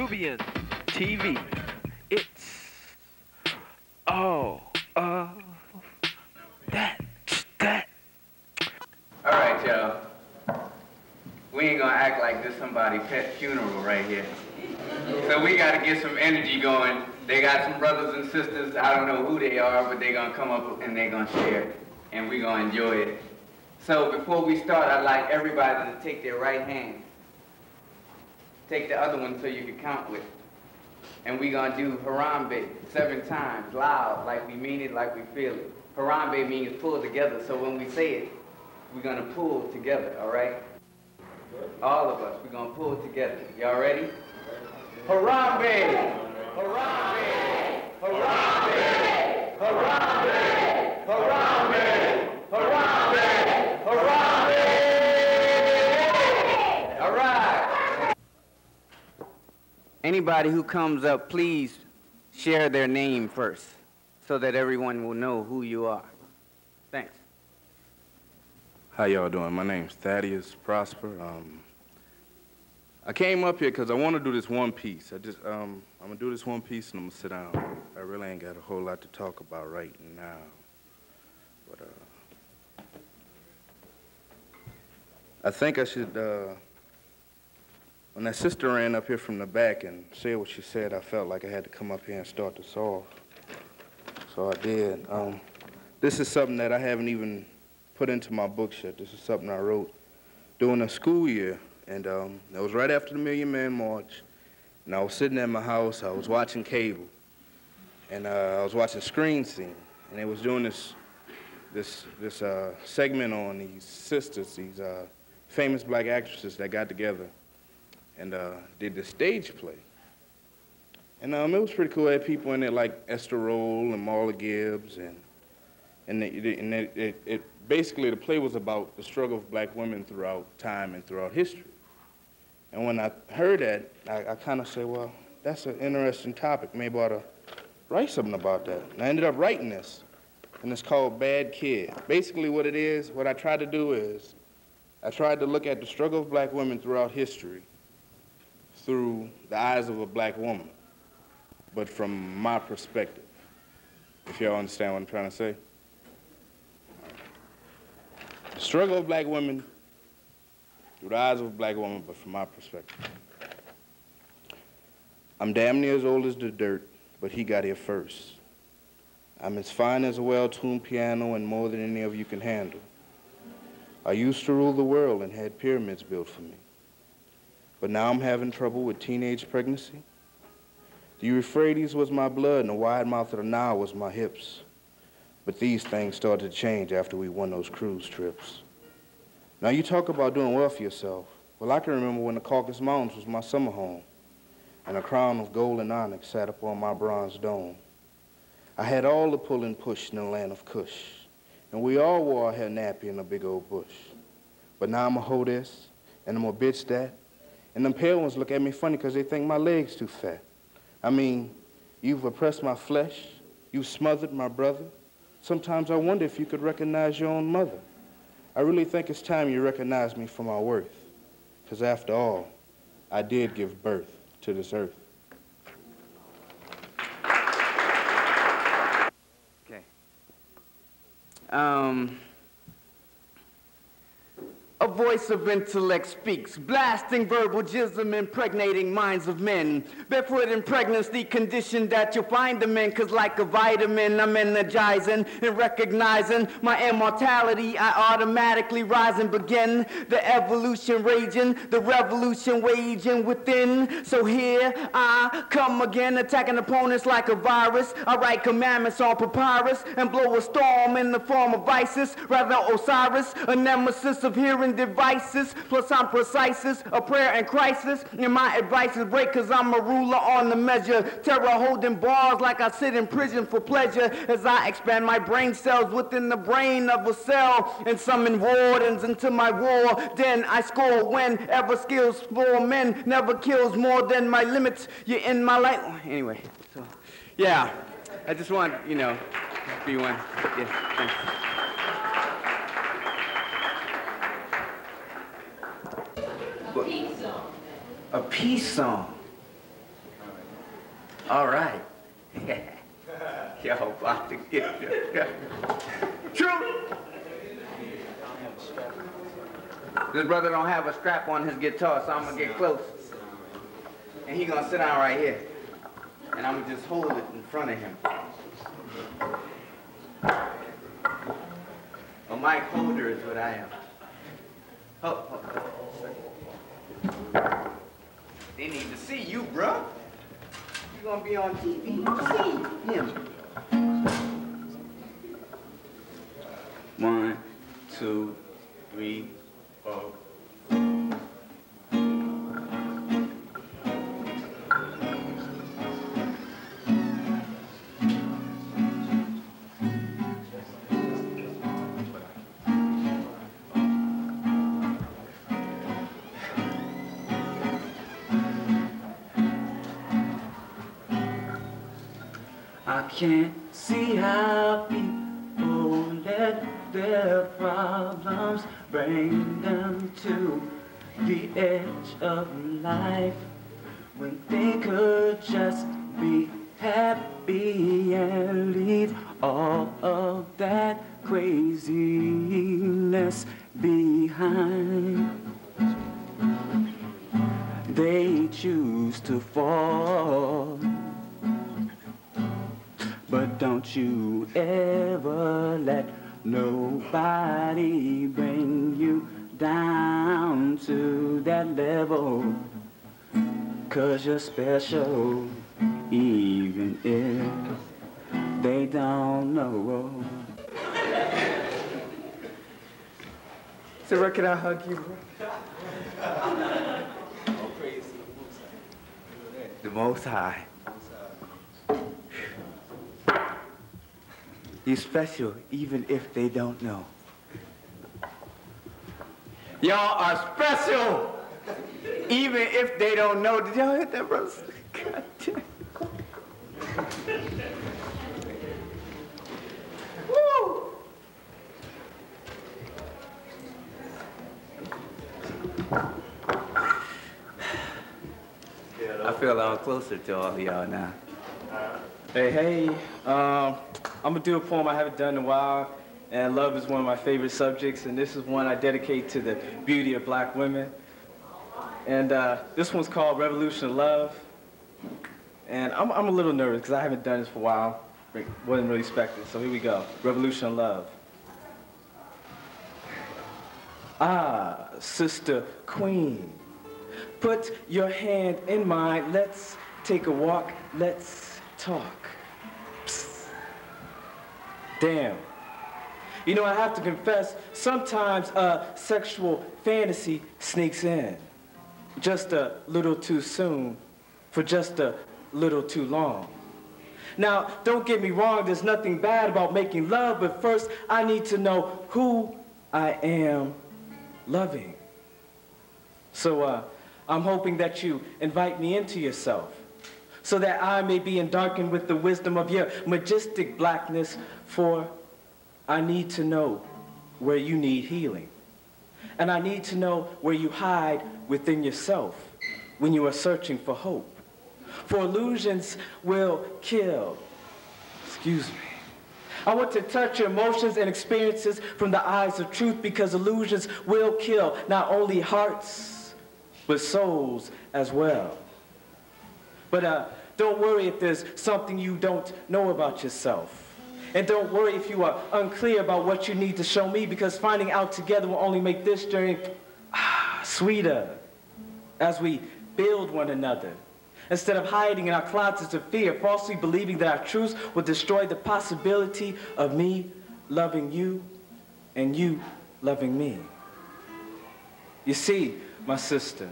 Nubian TV. It's all of that. All right, y'all. We ain't gonna act like this somebody's pet funeral right here. So we gotta get some energy going. They got some brothers and sisters. I don't know who they are, but they gonna come up and they gonna share, and we gonna enjoy it. So before we start, I'd like everybody to take their right hand. Take the other one so you can count with. And we gonna do Harambe 7 times, loud, like we mean it, like we feel it. Harambe means pull together, so when we say it, we're gonna pull together, all right? All of us, we're gonna pull together. Y'all ready? Harambe! Harambe! Harambe! Harambe! Harambe! Harambe! Harambe! All right. Anybody who comes up, please share their name first so that everyone will know who you are. Thanks. How y'all doing? My name's Thaddeus Prosper. I came up here because I want to do this one piece. I'm gonna do this one piece and I'm gonna sit down. I really ain't got a whole lot to talk about right now. But I think I should, when that sister ran up here from the back and said what she said, I felt like I had to come up here and start this off. So I did. This is something that I haven't even put into my books yet. This is something I wrote during the school year. And it was right after the Million Man March. And I was sitting at my house, I was watching cable. And I was watching Screen Scene. And they was doing this segment on these sisters, these famous black actresses that got together and did this stage play. And it was pretty cool. It had people in it like Terroll and Marla Gibbs. And basically the play was about the struggle of black women throughout time and throughout history. And when I heard that, I kind of said, well, that's an interesting topic. Maybe I ought to write something about that. And I ended up writing this, and it's called Bad Kid. Basically what it is, what I tried to do is, I tried to look at the struggle of black women throughout history through the eyes of a black woman, but from my perspective, if y'all understand what I'm trying to say. The struggle of black women through the eyes of a black woman, but from my perspective. I'm damn near as old as the dirt, but he got here first. I'm as fine as a well-tuned piano and more than any of you can handle. I used to rule the world and had pyramids built for me. But now I'm having trouble with teenage pregnancy. The Euphrates was my blood and the wide mouth of the Nile was my hips. But these things started to change after we won those cruise trips. Now you talk about doing well for yourself. Well, I can remember when the Caucasus Mountains was my summer home and a crown of gold and onyx sat upon my bronze dome. I had all the pull and push in the land of Kush, and we all wore our hair nappy in a big old bush. But now I'm a hoe this, and I'm a bitch that, and them pale ones look at me funny because they think my leg's too fat. I mean, you've oppressed my flesh, you've smothered my brother. Sometimes I wonder if you could recognize your own mother. I really think it's time you recognize me for my worth, because after all, I did give birth to this earth. Okay. A voice of intellect speaks, blasting verbal jism, impregnating minds of men. Barefoot in pregnancy condition that you'll find them in, cause like a vitamin, I'm energizing and recognizing my immortality. I automatically rise and begin the evolution raging, the revolution waging within. So here I come again, attacking opponents like a virus. I write commandments on papyrus and blow a storm in the form of Isis, rather Osiris, a nemesis of hearing devices, plus I'm precise, a prayer in crisis, and my advice is break cause I'm a ruler on the measure, terror holding bars like I sit in prison for pleasure as I expand my brain cells within the brain of a cell and summon wardens into my war, then I score whenever skills for men never kills more than my limits, you're in my light. Anyway, so yeah, I just want, you know, be one. Yeah, thanks. A peace song. All right. Yo, about to get you. True. This brother don't have a strap on his guitar, so I'm gonna get close. And he gonna sit down right here. And I'm gonna just hold it in front of him. A mic holder is what I am. Oh. They need to see you, bro. You're gonna be on TV. See him. 1, 2, 3, 4. I can't see how people let their problems bring them to the edge of life when they could just be happy and leave all of that craziness behind. They choose to fall. But don't you ever let nobody bring you down to that level, 'cause you're special, even if they don't know. So where can I hug you, bro? The Most High. You're special, even if they don't know. Y'all are special, even if they don't know. Did y'all hit that, brother? God damn. Woo! I feel a lot closer to all of y'all now. Hey, I'm gonna do a poem I haven't done in a while, and love is one of my favorite subjects, and this is one I dedicate to the beauty of black women. And this one's called Revolution of Love. And I'm a little nervous because I haven't done this for a while. Wasn't really expecting, so here we go. Revolution of Love. Ah, Sister Queen, put your hand in mine. Let's take a walk. Let's talk. Psst. Damn. You know, I have to confess, sometimes a sexual fantasy sneaks in. Just a little too soon, for just a little too long. Now, don't get me wrong, there's nothing bad about making love, but first I need to know who I am loving. So I'm hoping that you invite me into yourself, so that I may be endarkened with the wisdom of your majestic blackness, for I need to know where you need healing. And I need to know where you hide within yourself when you are searching for hope. For illusions will kill. Excuse me. I want to touch your emotions and experiences from the eyes of truth, because illusions will kill not only hearts, but souls as well. But don't worry if there's something you don't know about yourself. And don't worry if you are unclear about what you need to show me, because finding out together will only make this journey sweeter as we build one another. Instead of hiding in our closets of fear, falsely believing that our truths will destroy the possibility of me loving you and you loving me. You see, my sister,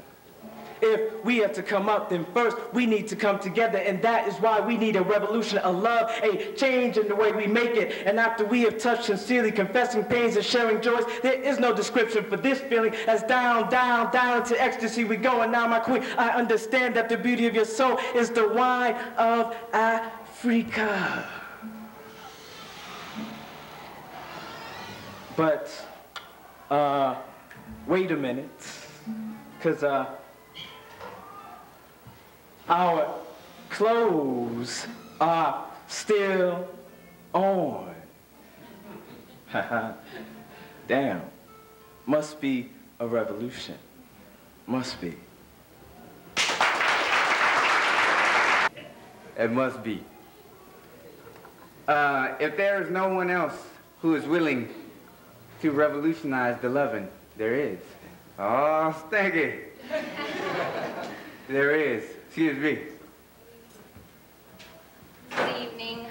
if we are to come up, then first we need to come together, and that is why we need a revolution of love, a change in the way we make it. And after we have touched sincerely, confessing pains and sharing joys, there is no description for this feeling, as down, down, down to ecstasy we go. And now, my queen, I understand that the beauty of your soul is the wine of Africa. But, wait a minute, because, our clothes are still on. Damn. Must be a revolution. Must be. It must be. If there is no one else who is willing to revolutionize the loving, there is. Oh, Stinky. There is. Excuse me. Good evening.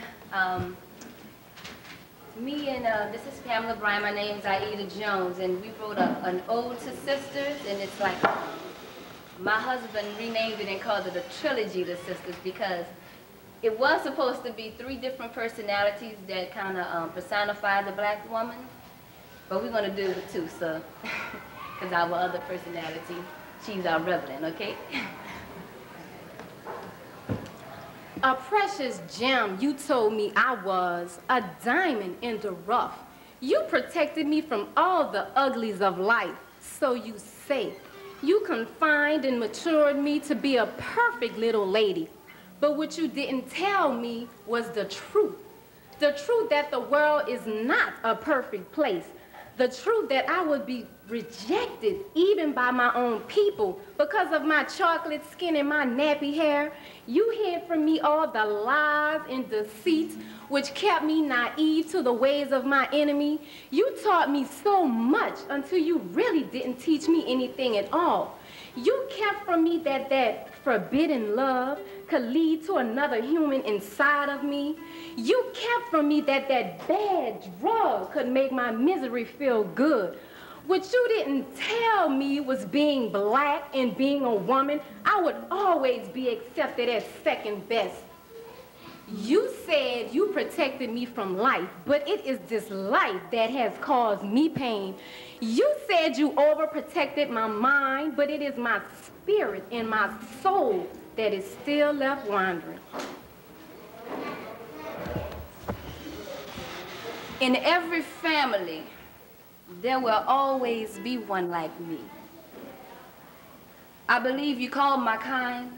Me and this is Pamela, Bryant. My name's Ieta Jones, and we wrote an ode to sisters, and it's like my husband renamed it and called it a trilogy to sisters because it was supposed to be 3 different personalities that kind of personify the black woman, but we're going to do it 2, so, because our other personality, she's our reverend, okay? A precious gem, you told me I was, a diamond in the rough. You protected me from all the uglies of life, so you say. You confined and matured me to be a perfect little lady. But what you didn't tell me was the truth. The truth that the world is not a perfect place. The truth that I would be rejected even by my own people because of my chocolate skin and my nappy hair. You hid from me all the lies and deceits which kept me naive to the ways of my enemy. You taught me so much until you really didn't teach me anything at all. You kept from me that forbidden love could lead to another human inside of me. You kept from me that bad drug could make my misery feel good. What you didn't tell me was being black and being a woman, I would always be accepted as second best. You said you protected me from life, but it is this life that has caused me pain. You said you overprotected my mind, but it is my spirit and my soul that is still left wandering. In every family, there will always be one like me. I believe you call my kind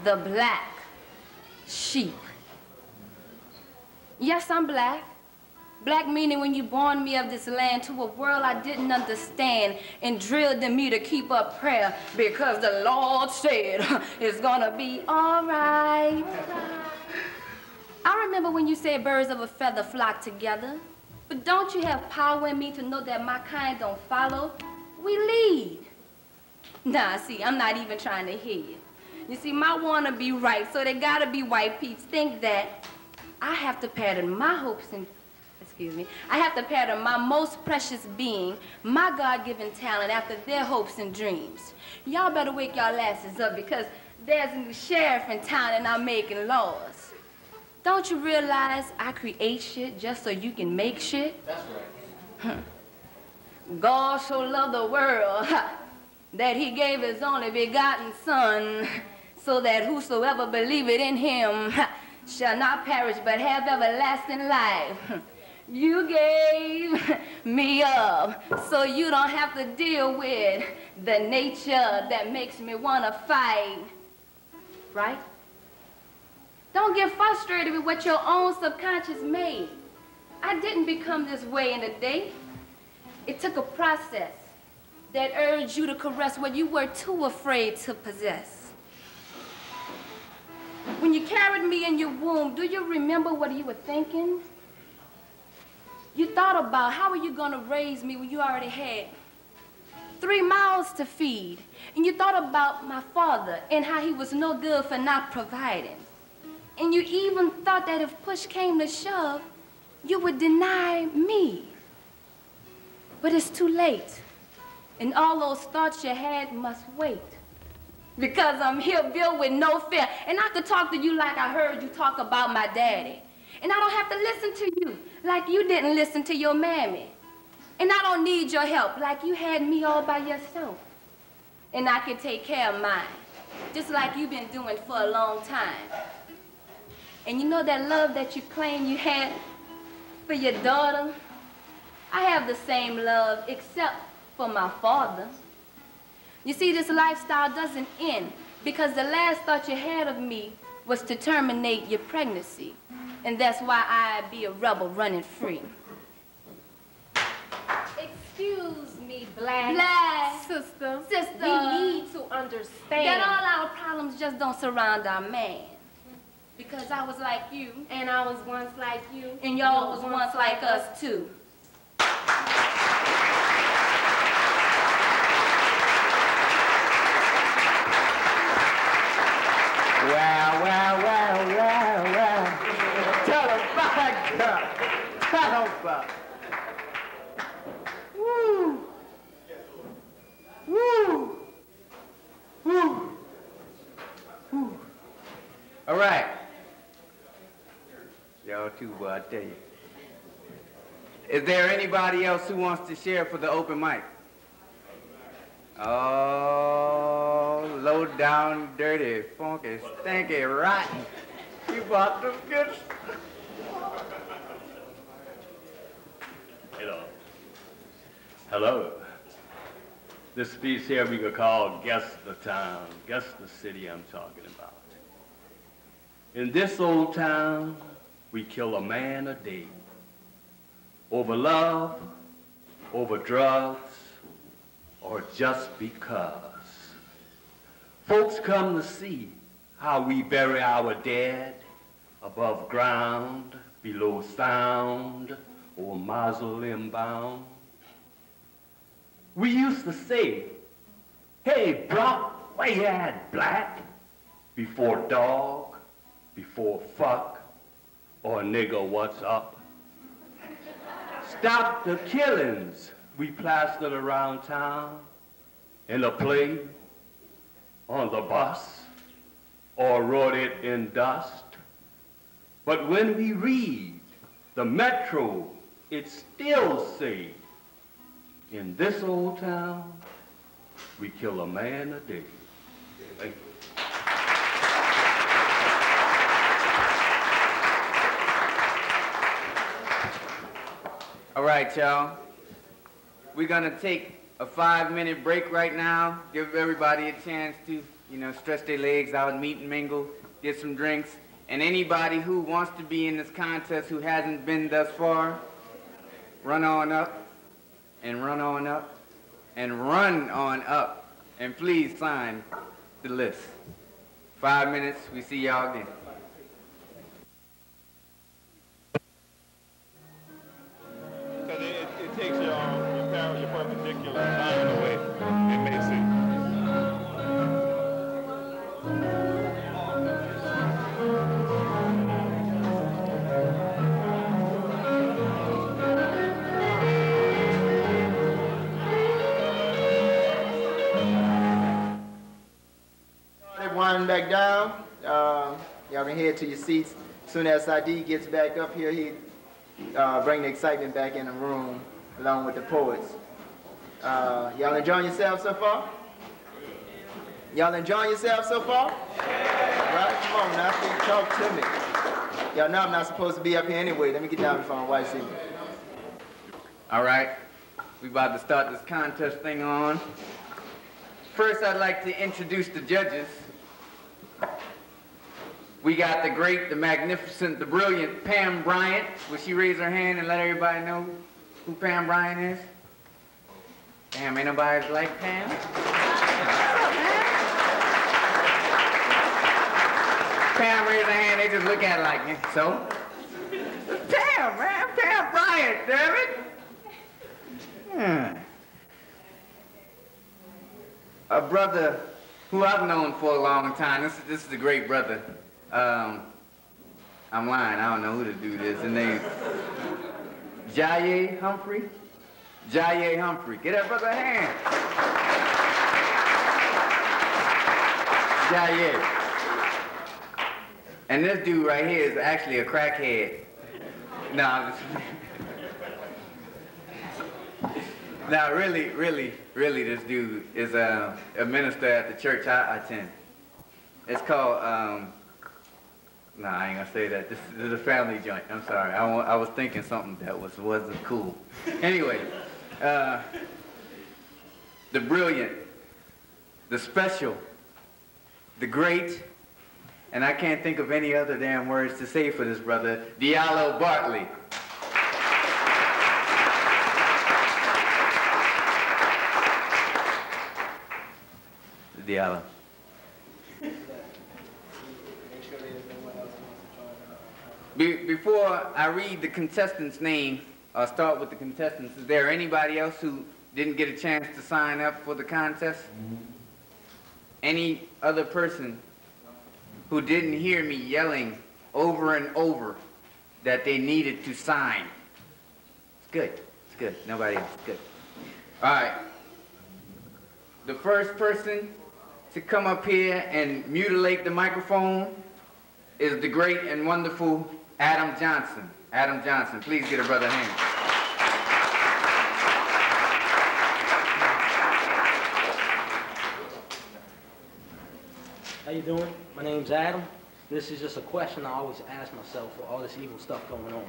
the black sheep. Yes, I'm black. Black meaning when you born me of this land to a world I didn't understand and drilled in me to keep up prayer because the Lord said it's gonna be all right. I remember when you said birds of a feather flock together, but don't you have power in me to know that my kind don't follow? We lead. Nah, see, I'm not even trying to hear you. You see, my wanna be right, so they gotta be white peeps. Think that I have to pattern my hopes and, I have to pattern my most precious being, my God-given talent after their hopes and dreams. Y'all better wake y'all asses up because there's a new sheriff in town and I'm making laws. Don't you realize I create shit just so you can make shit? That's right. God so loved the world that he gave his only begotten son so that whosoever believeth in him shall not perish but have everlasting life. You gave me up so you don't have to deal with the nature that makes me want to fight, right? Don't get frustrated with what your own subconscious made. I didn't become this way in a day. It took a process that urged you to caress what you were too afraid to possess. When you carried me in your womb, do you remember what you were thinking? You thought about how are you gonna raise me when you already had 3 mouths to feed. And you thought about my father and how he was no good for not providing. And you even thought that if push came to shove, you would deny me. But it's too late. And all those thoughts you had must wait. Because I'm here built with no fear. And I could talk to you like I heard you talk about my daddy. And I don't have to listen to you like you didn't listen to your mammy. And I don't need your help like you had me all by yourself. And I can take care of mine, just like you've been doing for a long time. And you know that love that you claim you had for your daughter? I have the same love except for my father. You see, this lifestyle doesn't end Because the last thought you had of me was to terminate your pregnancy. And that's why I'd be a rebel running free. Excuse me, Black. Sister. We need to understand that all our problems just don't surround our man. Because I was like you. And I was once like you. And y'all was once like us too. Well. Tell about girl. Tell about. Woo. Woo. Woo. Woo. All right. Y'all too, boy, I tell you. Is there anybody else who wants to share for the open mic? Oh, low down, dirty, funky, stinky, rotten. You bought them good. Hello. This piece here we could call Guess the Town, Guess the City I'm talking about. In this old town, we kill a man a day. Over love, over drugs, or just because. Folks come to see how we bury our dead above ground, below sound, or mausoleum bound. We used to say, hey, Brock, where you at, Black? Before dog, before fuck, or nigga, what's up? Stop the killings we plastered around town, in the play, on the bus, or wrote it in dust. But when we read the Metro, it still says, in this old town, we kill a man a day. Thank you. All right, y'all. We're gonna take a 5-minute break right now. Give everybody a chance to, stretch their legs out, meet and mingle, get some drinks. And anybody who wants to be in this contest who hasn't been thus far, run on up, and run on up, and run on up. And please sign the list. 5 minutes, we see y'all again. Because it takes your perpendicular line away. It makes it. Winding back down. Y'all can head to your seats. As soon as Saadi gets back up here, he bring the excitement back in the room along with the poets. Y'all enjoying yourselves so far? Y'all enjoying yourselves so far? Right? Come on now, talk to me. Y'all know I'm not supposed to be up here anyway. Let me get down before my wife sees me. All right, we about to start this contest thing on. First, I'd like to introduce the judges. We got the great, the magnificent, the brilliant Pam Bryant. Will she raise her hand and let everybody know who Pam Bryant is? Damn, ain't nobody like Pam? What's up, man? Pam raised her hand, they just look at her like, so? Pam, man, Pam Bryant, damn it. A brother who I've known for a long time. This is a great brother. I'm lying. I don't know who to do this. His name's Jaye Humphrey. Jaye Humphrey. Get that brother a hand. Jaye. And this dude right here is actually a crackhead. No, I'm just... Now, really, this dude is a minister at the church I attend. It's called, no, I ain't gonna say that. This is a family joint. I'm sorry. I was thinking something that wasn't cool. Anyway, the brilliant, the special, the great, and I can't think of any other damn words to say for this brother, Diallo Bartley. Diallo. Before I read the contestant's name, I'll start with the contestants. Is there anybody else who didn't get a chance to sign up for the contest? Any other person who didn't hear me yelling over and over that they needed to sign? It's good. It's good. Nobody else. Good. All right. The first person to come up here and mutilate the microphone is the great and wonderful Adam Johnson. Adam Johnson, please get a brother a hand. How you doing? My name's Adam. This is just a question I always ask myself for all this evil stuff going on.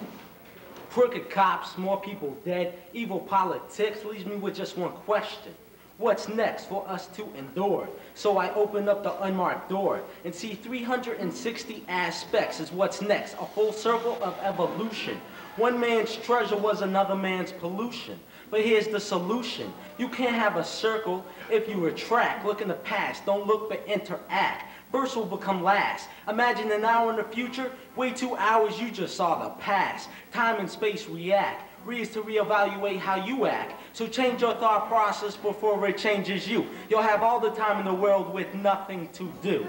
Crooked cops, more people dead, evil politics leaves me with just one question. What's next for us to endure? So I open up the unmarked door and see 360 aspects is what's next, a full circle of evolution. One man's treasure was another man's pollution. But here's the solution. You can't have a circle if you retract. Look in the past, don't look but interact. First will become last. Imagine an hour in the future, wait 2 hours, you just saw the past. Time and space react. Is to reevaluate how you act. So change your thought process before it changes you. You'll have all the time in the world with nothing to do.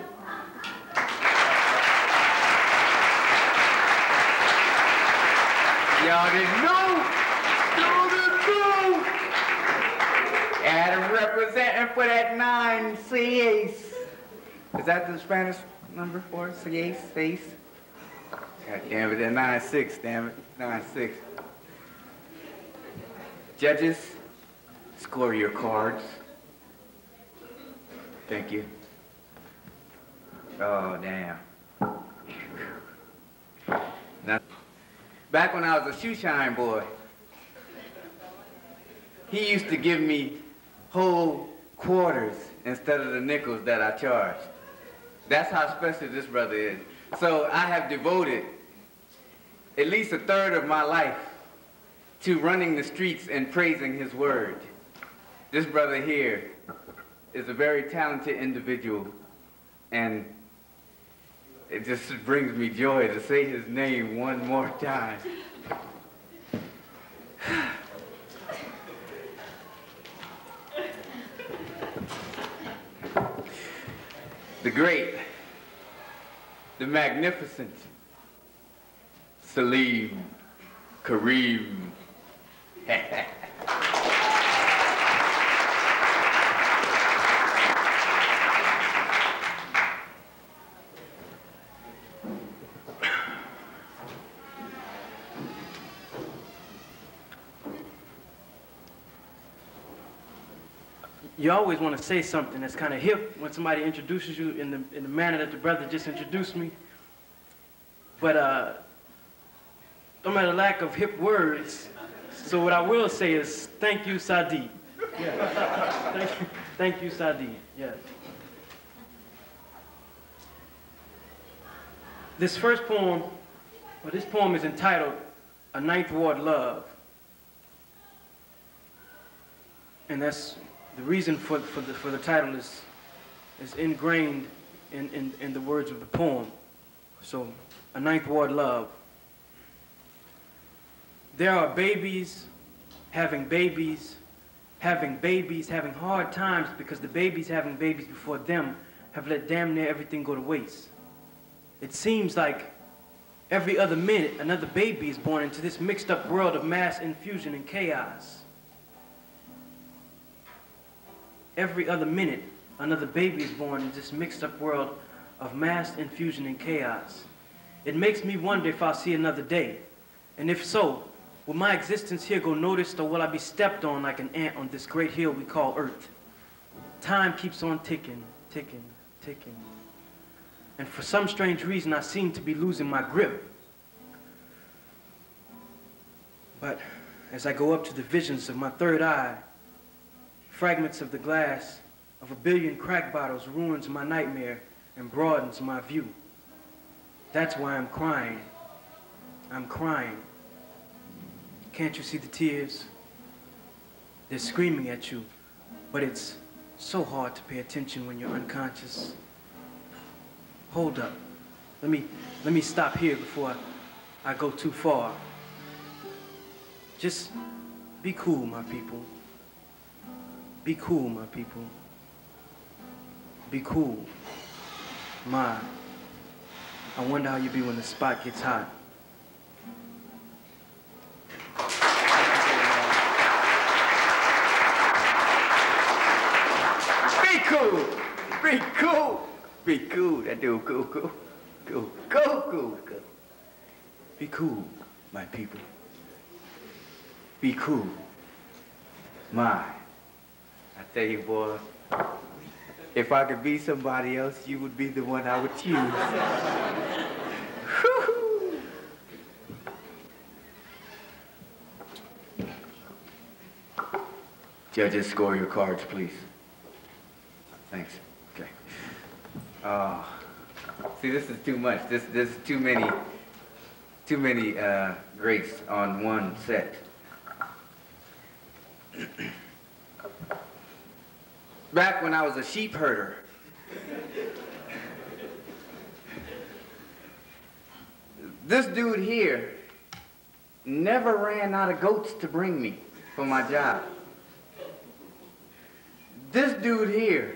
Y'all didn't know. Y'all didn't know. Adam representing for that 9 6. Is that the Spanish number for 6? God damn it, that 9 6, damn it, 9 6. Judges, score your cards. Thank you. Oh, damn. Now, back when I was a shoeshine boy, he used to give me whole quarters instead of the nickels that I charged. That's how special this brother is. So I have devoted at least a third of my life to running the streets and praising his word. This brother here is a very talented individual, and it just brings me joy to say his name one more time. The great, the magnificent Salim Kareem. You always want to say something that's kind of hip when somebody introduces you in the manner that the brother just introduced me. But no matter lack of hip words, so what I will say is thank you, Saadi. Yeah. Thank you, Saadi. Yes. This first poem, well, this poem is entitled A Ninth Ward Love. And that's the reason for the title is ingrained in the words of the poem. So, A Ninth Ward Love. There are babies having hard times because the babies having babies before them have let damn near everything go to waste. It seems like every other minute another baby is born into this mixed up world of mass infusion and chaos. Every other minute another baby is born in this mixed up world of mass infusion and chaos. It makes me wonder if I'll see another day, and if so, will my existence here go noticed, or will I be stepped on like an ant on this great hill we call Earth? Time keeps on ticking, ticking, ticking. And for some strange reason, I seem to be losing my grip. But as I go up to the visions of my third eye, fragments of the glass of a billion crack bottles, ruins of my nightmare, and broadens my view. That's why I'm crying. I'm crying. Can't you see the tears? They're screaming at you, but it's so hard to pay attention when you're unconscious. Hold up. Let me stop here before I go too far. Just be cool, my people. Be cool, my people. Be cool. My, I wonder how you be when the spot gets hot. Be cool. Be cool. Be cool. That dude cool, cool. Cool, cool, cool, cool. Be cool, my people. Be cool. My, I tell you, boy, if I could be somebody else, you would be the one I would choose. Judges, score your cards, please. Thanks. Okay. See, this is too much. This is too many greats on one set. Back when I was a sheep herder, this dude here never ran out of goats to bring me for my job. This dude here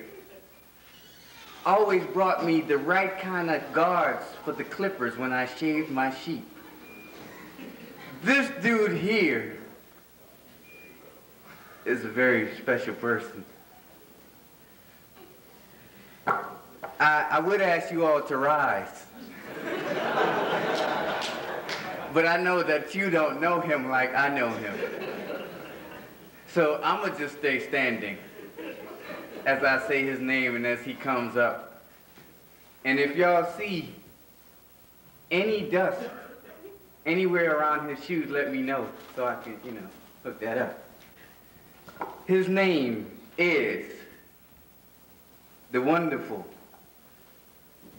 always brought me the right kind of guards for the clippers when I shaved my sheep. This dude here is a very special person. I would ask you all to rise. But I know that you don't know him like I know him. So I'm gonna just stay standing as I say his name and as he comes up. And if y'all see any dust anywhere around his shoes, let me know so I can, hook that up. His name is the wonderful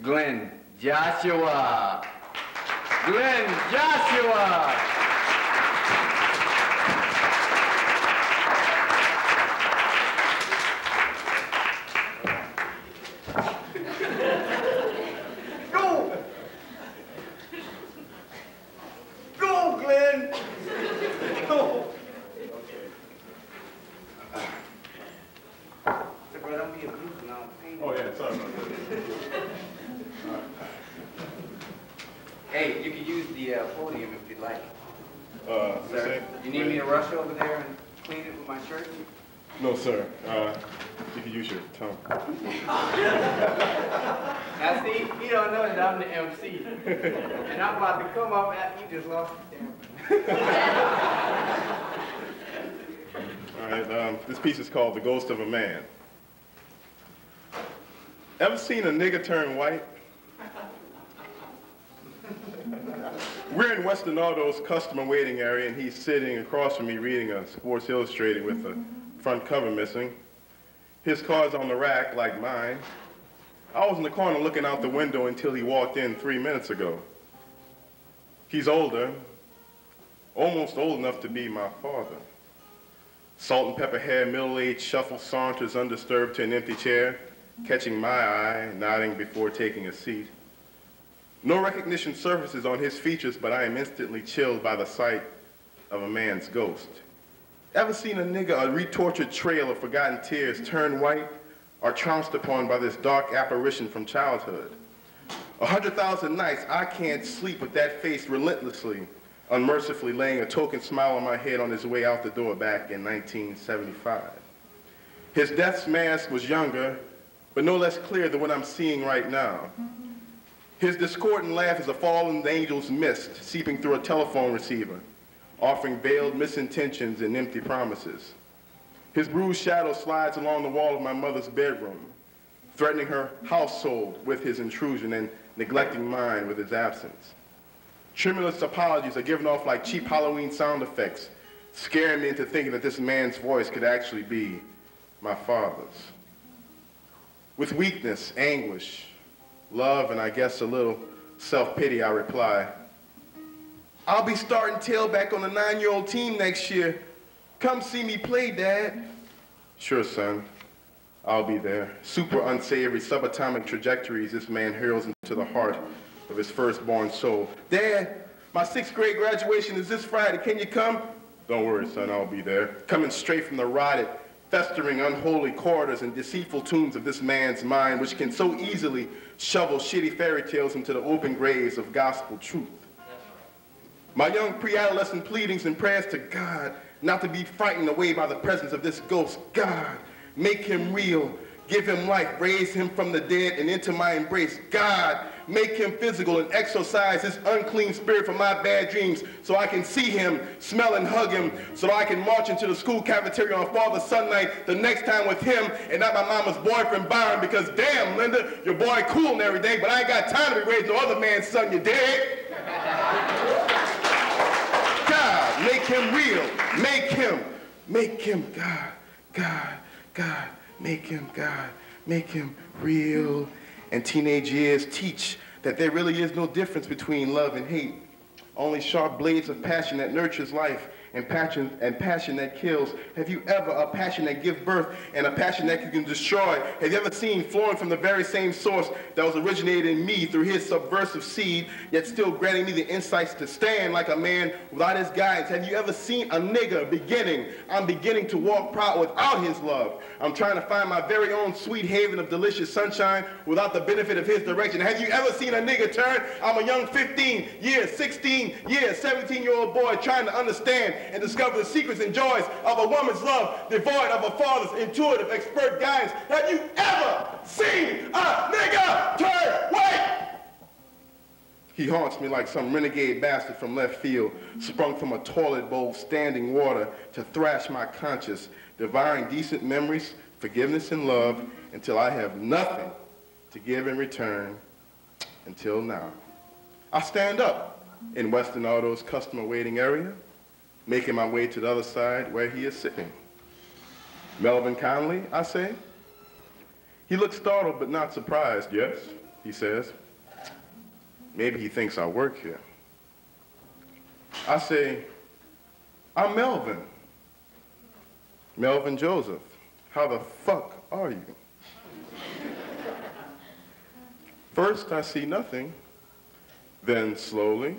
Glenn Joshua. Glenn Joshua. Go! Go, Glenn! Go! Oh, yeah, sorry about that. Hey, you can use the podium if you'd like. Sir, you need me to rush over there and clean it with my shirt? No, sir. You can use your tongue. Now see, he don't know that I'm the MC. And I'm about to come up after you just lost your temper. All right, this piece is called The Ghost of a Man. Ever seen a nigga turn white? We're in Western Auto's customer waiting area, and he's sitting across from me reading a Sports Illustrated with the front cover missing. His car's on the rack, like mine. I was in the corner looking out the window until he walked in 3 minutes ago. He's older, almost old enough to be my father. Salt and pepper hair, middle-aged, shuffle saunters undisturbed to an empty chair, catching my eye, nodding before taking a seat. No recognition surfaces on his features, but I am instantly chilled by the sight of a man's ghost. Ever seen a nigga, a retortured trail of forgotten tears, turn white or trounced upon by this dark apparition from childhood? 100,000 nights I can't sleep with that face relentlessly, unmercifully laying a token smile on my head on his way out the door back in 1975. His death's mask was younger, but no less clear than what I'm seeing right now. His discordant laugh is a fallen angel's mist seeping through a telephone receiver, offering veiled misintentions and empty promises. His bruised shadow slides along the wall of my mother's bedroom, threatening her household with his intrusion and neglecting mine with his absence. Tremulous apologies are given off like cheap Halloween sound effects, scaring me into thinking that this man's voice could actually be my father's. With weakness, anguish, love, and I guess a little self-pity, I reply, I'll be starting tailback on the 9-year-old team next year. Come see me play, Dad. Sure, son. I'll be there. Super unsavory subatomic trajectories this man hurls into the heart of his firstborn soul. Dad, my 6th grade graduation is this Friday. Can you come? Don't worry, son, I'll be there. Coming straight from the rotted, festering, unholy corridors and deceitful tombs of this man's mind, which can so easily shovel shitty fairy tales into the open graves of gospel truth. My young pre-adolescent pleadings and prayers to God not to be frightened away by the presence of this ghost. God, make him real, give him life, raise him from the dead and into my embrace. God, make him physical and exorcise his unclean spirit from my bad dreams so I can see him, smell and hug him, so I can march into the school cafeteria on Father-Son night the next time with him and not my mama's boyfriend Byron, because damn, Linda, your boy cool and everything, but I ain't got time to be raising no other man's son, you dig? God, make him real, make him, God, make him real. And teenage years teach that there really is no difference between love and hate. Only sharp blades of passion that nurtures life and passion that kills. Have you ever a passion that gives birth and a passion that you can destroy? Have you ever seen flowing from the very same source that was originated in me through his subversive seed, yet still granting me the insights to stand like a man without his guidance? Have you ever seen a nigga I'm beginning to walk proud without his love? I'm trying to find my very own sweet haven of delicious sunshine without the benefit of his direction. Have you ever seen a nigga turn? I'm a young 15 years, 16 years, 17-year-old boy trying to understand and discover the secrets and joys of a woman's love, devoid of a father's intuitive, expert guidance. Have you ever seen a nigga turn white? He haunts me like some renegade bastard from left field, sprung from a toilet bowl of standing water to thrash my conscience, devouring decent memories, forgiveness, and love until I have nothing to give in return until now. I stand up in Western Auto's customer waiting area, making my way to the other side where he is sitting. Melvin Conley, I say. He looks startled but not surprised. Yes, he says. Maybe he thinks I work here. I say, I'm Melvin. Melvin Joseph. How the fuck are you? First, I see nothing. Then slowly,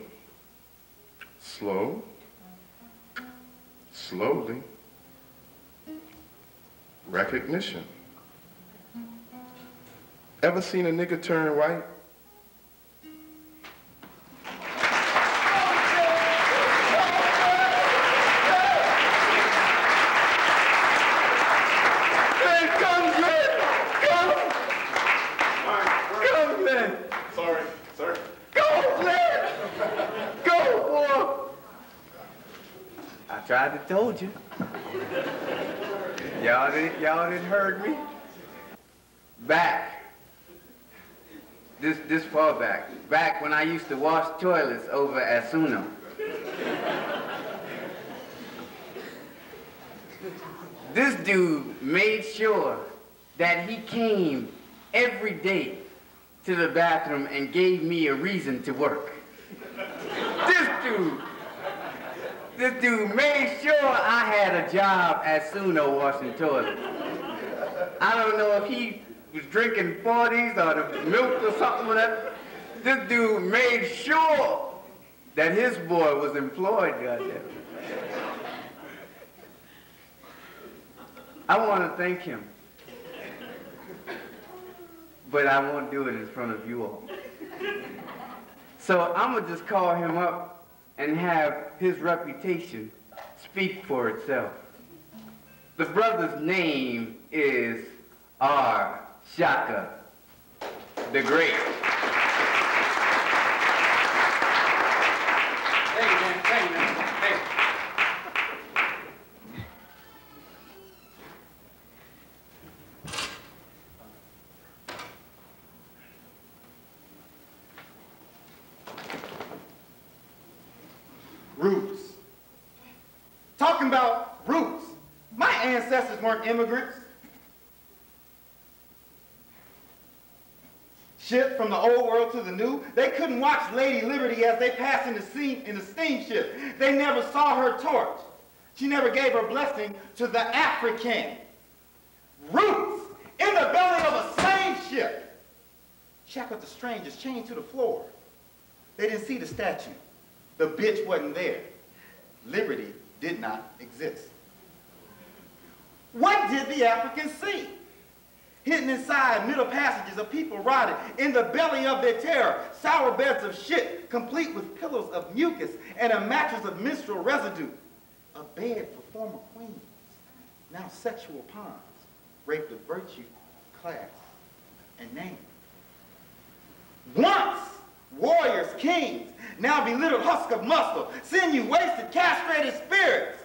slowly, recognition. Ever seen a nigga turn white? Tried to told you. Y'all didn't heard me. Back. This far back. Back when I used to wash toilets over at Suno. This dude made sure that he came every day to the bathroom and gave me a reason to work. This dude made sure I had a job at Suno washing toilets. I don't know if he was drinking 40s or the milk or something like that. This dude made sure that his boy was employed, goddamn. I want to thank him, but I won't do it in front of you all. So I'm gonna just call him up and have his reputation speak for itself. The brother's name is R. Shaka the Great. Thank you, man. Thank you, man. Thank you. Roots. Talking about roots. My ancestors weren't immigrants. ship from the old world to the new. They couldn't watch Lady Liberty as they passed in the steamship. They never saw her torch. She never gave her blessing to the African. Roots in the belly of a slave ship. Shackled the strangers, chained to the floor. They didn't see the statue. The bitch wasn't there. Liberty did not exist. What did the Africans see? Hidden inside middle passages of people rotted in the belly of their terror, sour beds of shit, complete with pillows of mucus and a mattress of menstrual residue. A bed for former queens, now sexual pawns, raped of virtue, class, and name. Once warriors, kings, now belittled husk of muscle, sinew, wasted, castrated spirits,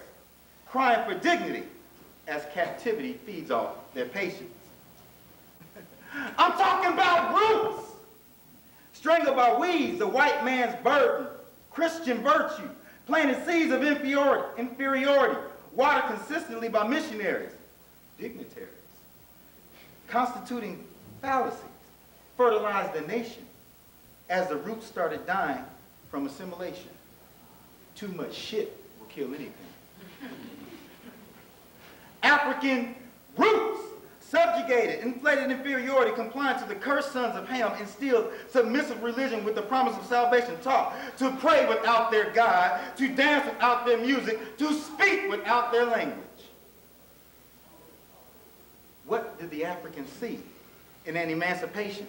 crying for dignity as captivity feeds off their patience. I'm talking about roots. Strangled by weeds, the white man's burden, Christian virtue, planted seeds of inferiority, watered consistently by missionaries, dignitaries, constituting fallacies, fertilized the nation as the roots started dying from assimilation. Too much shit will kill anything. African roots, subjugated, inflated inferiority, compliant to the cursed sons of Ham, instilled submissive religion with the promise of salvation, taught to pray without their God, to dance without their music, to speak without their language. What did the Africans see in an emancipation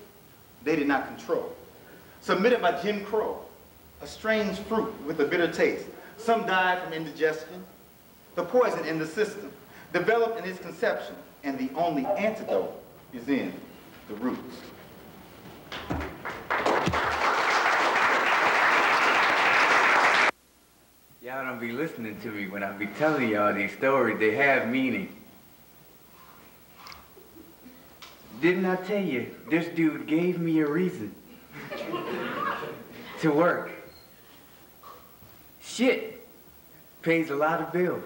they did not control? Submitted by Jim Crow, a strange fruit with a bitter taste. Some died from indigestion, the poison in the system, developed in its conception, and the only antidote is in the roots. Y'all don't be listening to me when I be telling y'all these stories. They have meaning. Didn't I tell you, this dude gave me a reason to work. Shit pays a lot of bills.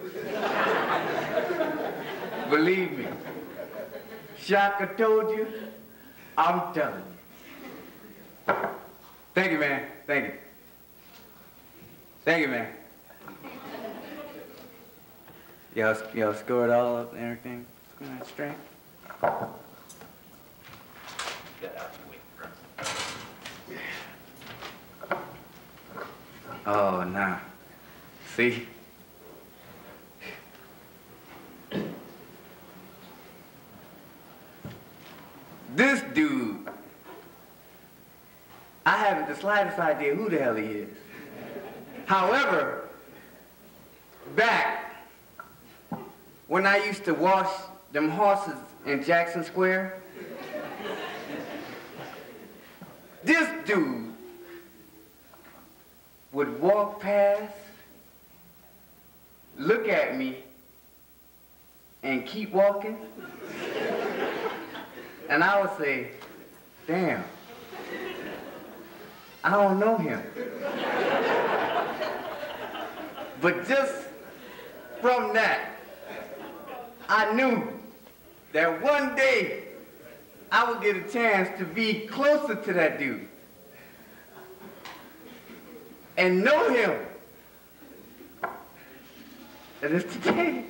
Believe me. Shaka told you, I'm telling you. Thank you, man. Thank you. Thank you, man. Y'all scored all up and everything? It's going out straight? Get out the way, bro. Oh, nah. See? This dude, I haven't the slightest idea who the hell he is. However, back when I used to wash them horses in Jakson Square, this dude would walk past, look at me, and keep walking. And I would say, damn, I don't know him. But just from that, I knew that one day I would get a chance to be closer to that dude and know him. And it's today.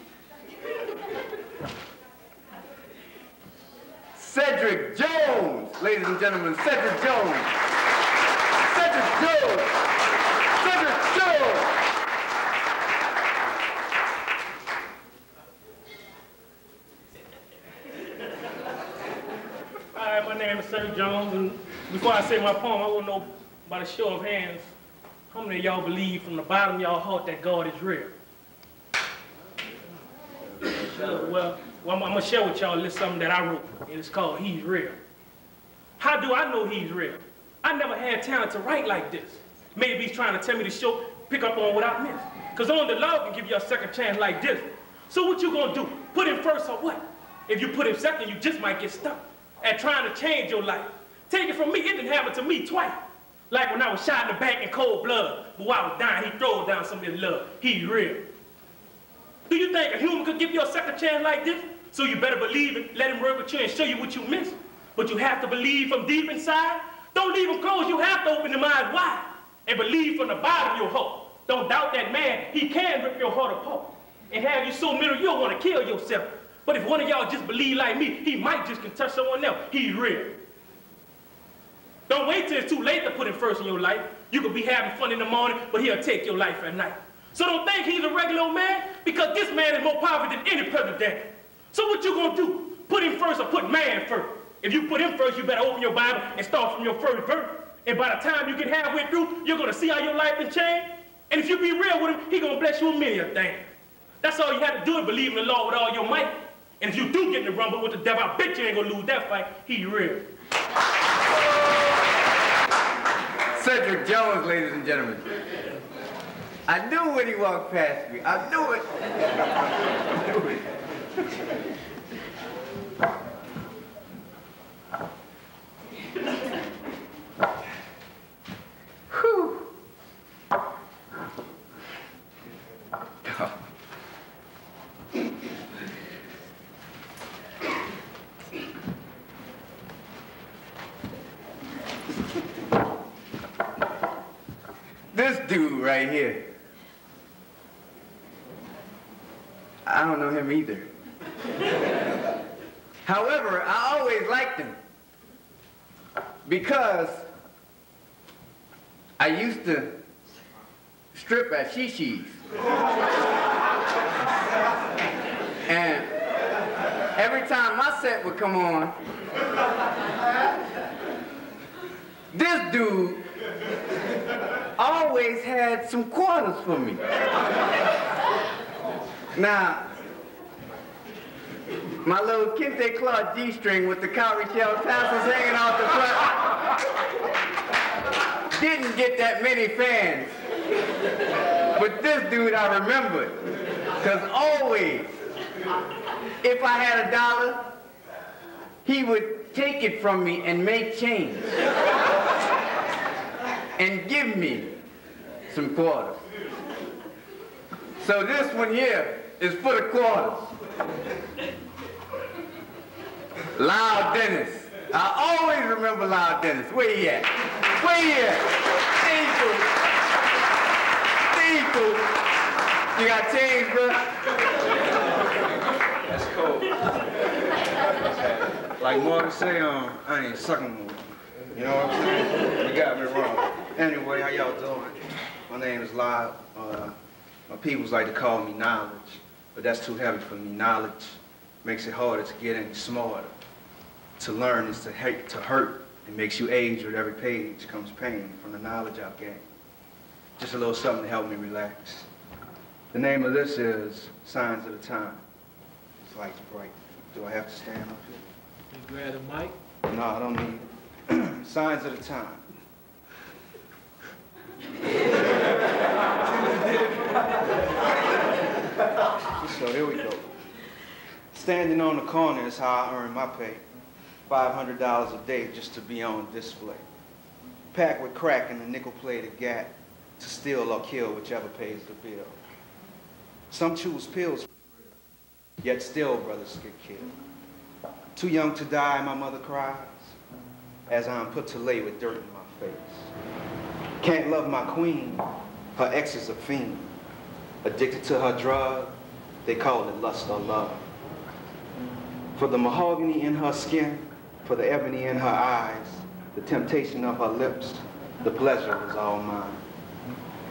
Cedric Jones, ladies and gentlemen, Cedric Jones. Cedric Jones. Cedric Jones. Hi, my name is Cedric Jones, and before I say my poem, I want to know, by the show of hands, how many of y'all believe from the bottom of y'all heart that God is real? Well, I'm going to share with y'all a little something that I wrote, and it's called He's Real. How do I know he's real? I never had talent to write like this. Maybe he's trying to tell me to show, pick up on what I missed. Because only the Lord can give you a second chance like this. So what you going to do? Put him first or what? If you put him second, you just might get stuck at trying to change your life. Take it from me, it didn't happen to me twice. Like when I was shot in the back in cold blood, but while I was dying, he threw down some of his love. He's real. Do you think a human could give you a second chance like this? So you better believe it, let him work with you and show you what you missed. But you have to believe from deep inside, Don't leave them closed. You have to open them eyes wide and believe from the bottom of your heart. Don't doubt that man. He can rip your heart apart and have you so middle you'll want to kill yourself. But if one of y'all just believe like me, he might just can touch someone else. He's real. Don't wait till it's too late to put him first in your life. You could be having fun in the morning, but he'll take your life at night. So don't think he's a regular old man, because this man is more powerful than any president. So what you gonna do? Put him first or put man first? If you put him first, you better open your Bible and start from your first verse. And by the time you get halfway through, you're gonna see how your life can change. And if you be real with him, he gonna bless you a million things. That's all you have to do is believe in the Lord with all your might. And if you do get in the rumble with the devil, I bet you ain't gonna lose that fight. He's real. Cedric Jones, ladies and gentlemen. I knew when he walked past me. I knew it. I knew it. Whew. This dude right here. I don't know him either. However, I always liked him because I used to strip at Shishi's. And every time my set would come on, this dude always had some quarters for me. Now, my little kente cloth G-string with the cowrie shell tassels hanging off the front didn't get that many fans. But this dude I remembered, because always, if I had $1, he would take it from me and make change and give me some quarters. So this one here is for the quarters. Loud Dennis. I always remember Loud Dennis. Where he at? Where he at? There you go. You got change, bro? That's cool. Like Marty say, I ain't sucking more. You know what I'm saying? You got me wrong. Anyway, how y'all doing? My name is Loud. My peoples like to call me Knowledge, but that's too heavy for me. Knowledge makes it harder to get any smarter. To learn is to hate, to hurt. It makes you age. With every page comes pain from the knowledge I've gained. Just a little something to help me relax. The name of this is Signs of the Time. This light's bright. Do I have to stand up here? You grab the mic? No, I don't need it. Signs of the Time. So here we go. Standing on the corner is how I earn my pay. $500 a day just to be on display. Packed with crack and a nickel-plated gat to steal or kill whichever pays the bill. Some choose pills, yet still brothers get killed. Too young to die, my mother cries, as I'm put to lay with dirt in my face. Can't love my queen, her ex is a fiend. Addicted to her drug, they call it lust or love. For the mahogany in her skin, for the ebony in her eyes, the temptation of her lips, the pleasure is all mine.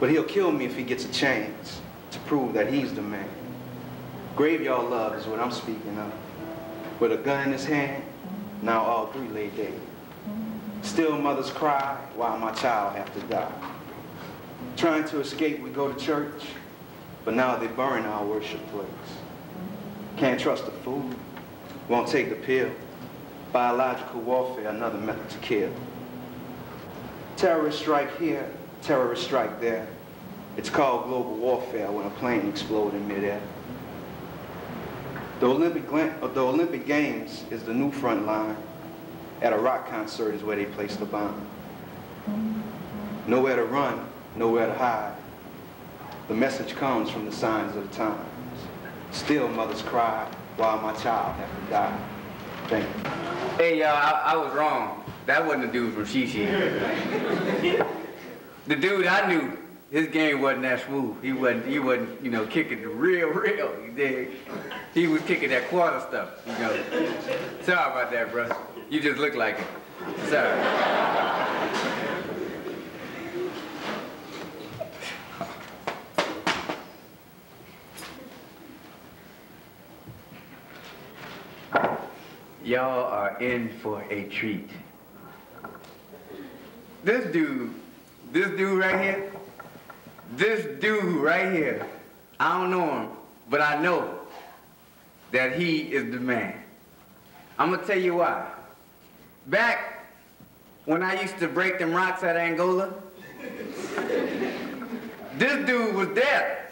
But he'll kill me if he gets a chance to prove that he's the man. Graveyard love is what I'm speaking of. With a gun in his hand, now all three lay dead. Still mothers cry while my child have to die. Trying to escape, we go to church, but now they burn our worship place. Can't trust the food, won't take the pill. Biological warfare, another method to kill. Terrorists strike here, terrorists strike there. It's called global warfare when a plane explodes in midair. The Olympic Games is the new front line. At a rock concert is where they place the bomb. Nowhere to run, nowhere to hide. The message comes from the signs of the times. Still mothers cry while my child has to die. Thank you. Hey, y'all, I was wrong. That wasn't the dude from Shishi. The dude I knew, his game wasn't that smooth. He wasn't, you know, kicking the real, you dig? He was kicking that quarter stuff, you know. Sorry about that, bro. You just look like it. Sorry. Y'all are in for a treat. This dude right here, I don't know him, but I know that he is the man. I'm gonna tell you why. Back when I used to break them rocks at Angola, this dude was there.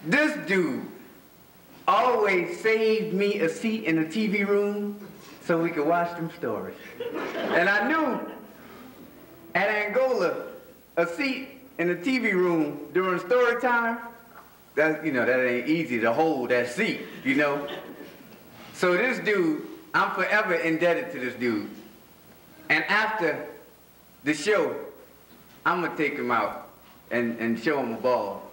This dude always saved me a seat in the TV room so we could watch them stories. And I knew at Angola, a seat in the TV room during story time, that, you know, that ain't easy to hold that seat, you know? So this dude, I'm forever indebted to this dude. And after the show, I'm gonna take him out and show him a ball.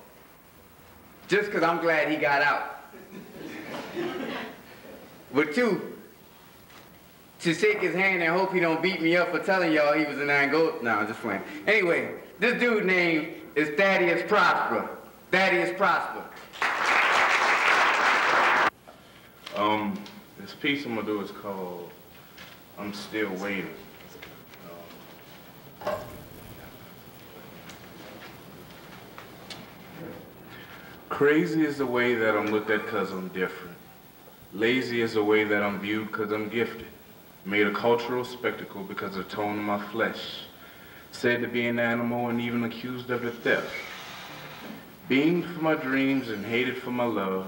Just because I'm glad he got out. But two, to shake his hand and hope he don't beat me up for telling y'all he was in Angola. No, I'm just playing. Anyway, this dude's name is Thaddeus Prosper. Thaddeus Prosper. This piece I'm gonna do is called I'm Still Waiting. Crazy is the way that I'm looked at 'cause I'm different. Lazy is the way that I'm viewed 'cause I'm gifted. Made a cultural spectacle because of the tone of my flesh. Said to be an animal and even accused of the theft. Beamed for my dreams and hated for my love.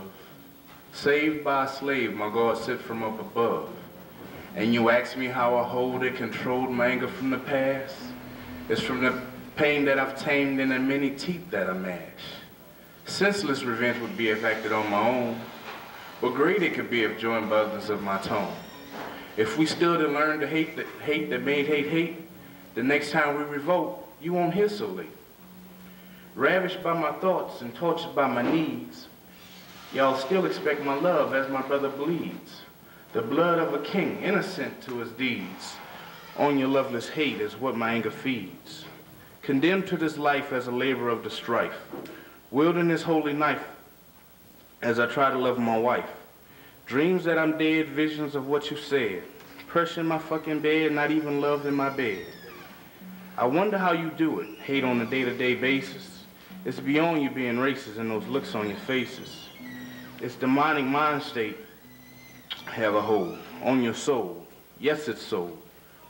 Saved by a slave my God sent from up above. And you ask me how I hold it, controlled my anger from the past? It's from the pain that I've tamed and the many teeth that I mash. Senseless revenge would be if acted on my own. But great it could be if joined by others of my tone. If we stood and learned to hate that made hate, the next time we revolt, you won't hear so late. Ravished by my thoughts and tortured by my needs, y'all still expect my love as my brother bleeds. The blood of a king, innocent to his deeds. On your loveless hate is what my anger feeds. Condemned to this life as a labor of the strife. Wielding this holy knife as I try to love my wife. Dreams that I'm dead, visions of what you said. Pressure in my fucking bed, not even love in my bed. I wonder how you do it, hate on a day-to-day basis. It's beyond you being racist and those looks on your faces. It's demonic mind state have a hold on your soul. Yes, it's so.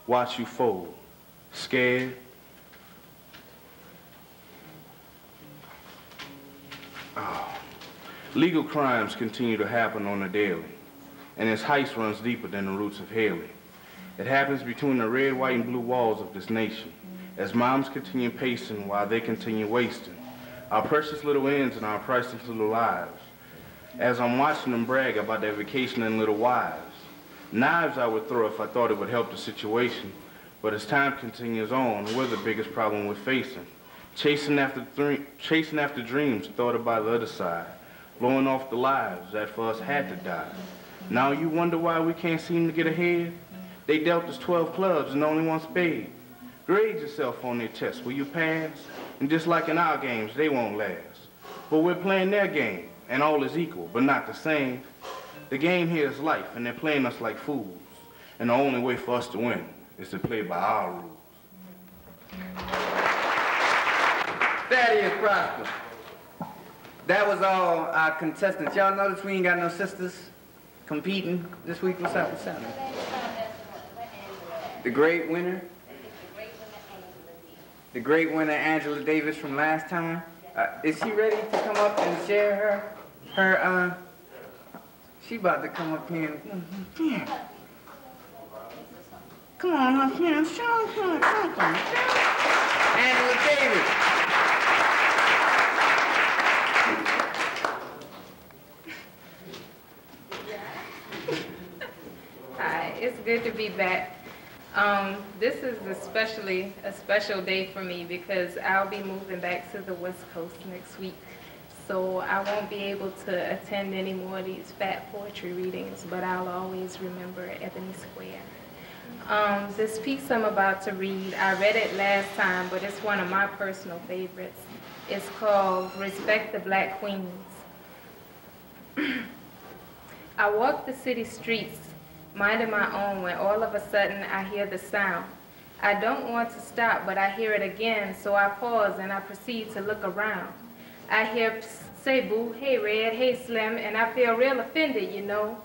Watch you fold. Scared. Oh. Legal crimes continue to happen on a daily, and its heist runs deeper than the roots of Haley. It happens between the red, white, and blue walls of this nation, as moms continue pacing while they continue wasting our precious little ends and our priceless little lives. As I'm watching them brag about their vacation and little wives. Knives I would throw if I thought it would help the situation, but as time continues on, we're the biggest problem we're facing. Chasing after dreams thought about the other side, blowing off the lives that for us had to die. Now you wonder why we can't seem to get ahead? They dealt us 12 clubs and only one spade. Grade yourself on their test, will you pass? And just like in our games, they won't last. But we're playing their game, and all is equal, but not the same. The game here is life, and they're playing us like fools. And the only way for us to win is to play by our rules. Thaddeus Prosper. That was all our contestants. Y'all notice we ain't got no sisters competing this week? What's up? What's up? The great winner? The great winner, Angela Davis, from last time. Is she ready to come up and share her, she about to come up here. Yeah. Come on up here and show her something. Angela Davis. Hi, it's good to be back. This is especially a special day for me because I'll be moving back to the West Coast next week. So I won't be able to attend any more of these fat poetry readings, but I'll always remember Ebony Square. This piece I'm about to read, I read it last time, but it's one of my personal favorites. It's called Respect the Black Queens. I walk the city streets, minding my own, when all of a sudden I hear the sound. I don't want to stop, but I hear it again, so I pause and I proceed to look around. I hear say boo, hey Red, hey Slim, and I feel real offended, you know.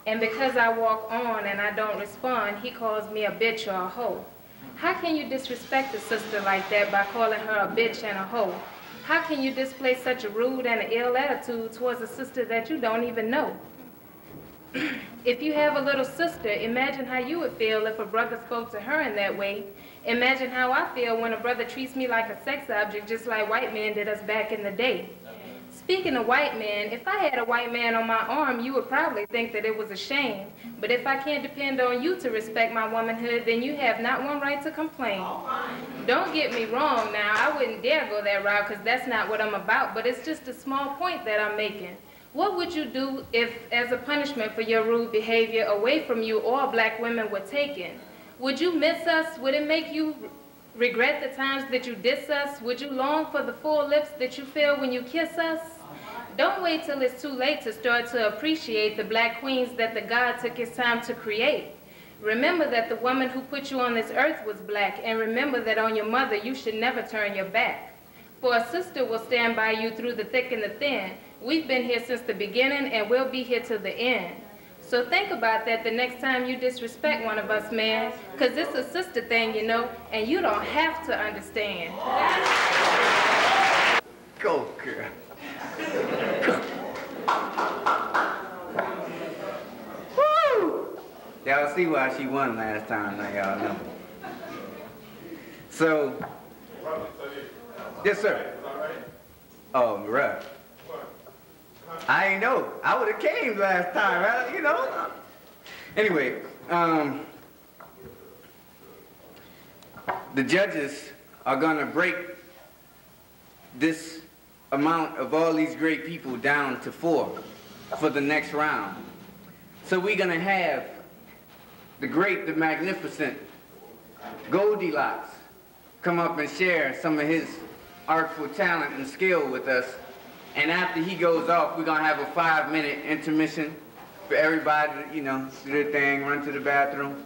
And because I walk on and I don't respond, he calls me a bitch or a hoe. How can you disrespect a sister like that by calling her a bitch and a hoe? How can you display such a rude and an ill attitude towards a sister that you don't even know? If you have a little sister, imagine how you would feel if a brother spoke to her in that way. Imagine how I feel when a brother treats me like a sex object, just like white men did us back in the day. Speaking of white men, if I had a white man on my arm, you would probably think that it was a shame. But if I can't depend on you to respect my womanhood, then you have not one right to complain. Don't get me wrong now, I wouldn't dare go that route because that's not what I'm about, but it's just a small point that I'm making. What would you do if, as a punishment for your rude behavior, away from you all black women were taken? Would you miss us? Would it make you regret the times that you diss us? Would you long for the full lips that you feel when you kiss us? Don't wait till it's too late to start to appreciate the black queens that the God took his time to create. Remember that the woman who put you on this earth was black, and remember that on your mother you should never turn your back. For a sister will stand by you through the thick and the thin. We've been here since the beginning, and we'll be here till the end. So think about that the next time you disrespect one of us, man, because it's a sister thing, you know, and you don't have to understand. Go, girl. Woo! Y'all see why she won last time, now y'all know. So, yes, sir. Oh, right. I ain't know. I would have came last time, right? You know. Anyway, the judges are gonna break this amount of all these great people down to 4 for the next round. So we're gonna have the great, the magnificent Goldilocks come up and share some of his artful talent and skill with us. And after he goes off, we're gonna have a 5-minute intermission for everybody to, you know, do their thing, run to the bathroom,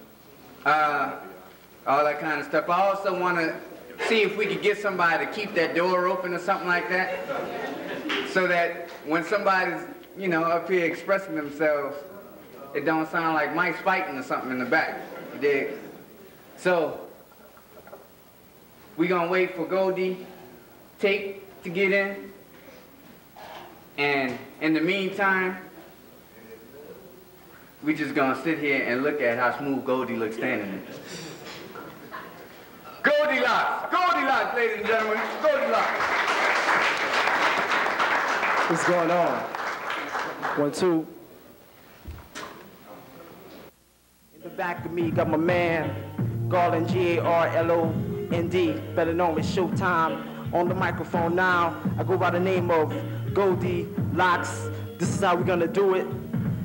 all that kind of stuff. I also wanna see if we could get somebody to keep that door open or something like that, so that when somebody's, you know, up here expressing themselves, it don't sound like Mike's fighting or something in the back, you dig? So, we gonna wait for Goldie Take to get in. And in the meantime, we just gonna sit here and look at how smooth Goldie looks standing there. Goldilocks! Goldilocks, ladies and gentlemen. Goldilocks! What's going on? 1, 2. In the back of me, got my man, Garland, G-A-R-L-O-N-D, better known as Showtime. On the microphone now, I go by the name of Goldilocks. This is how we're gonna do it.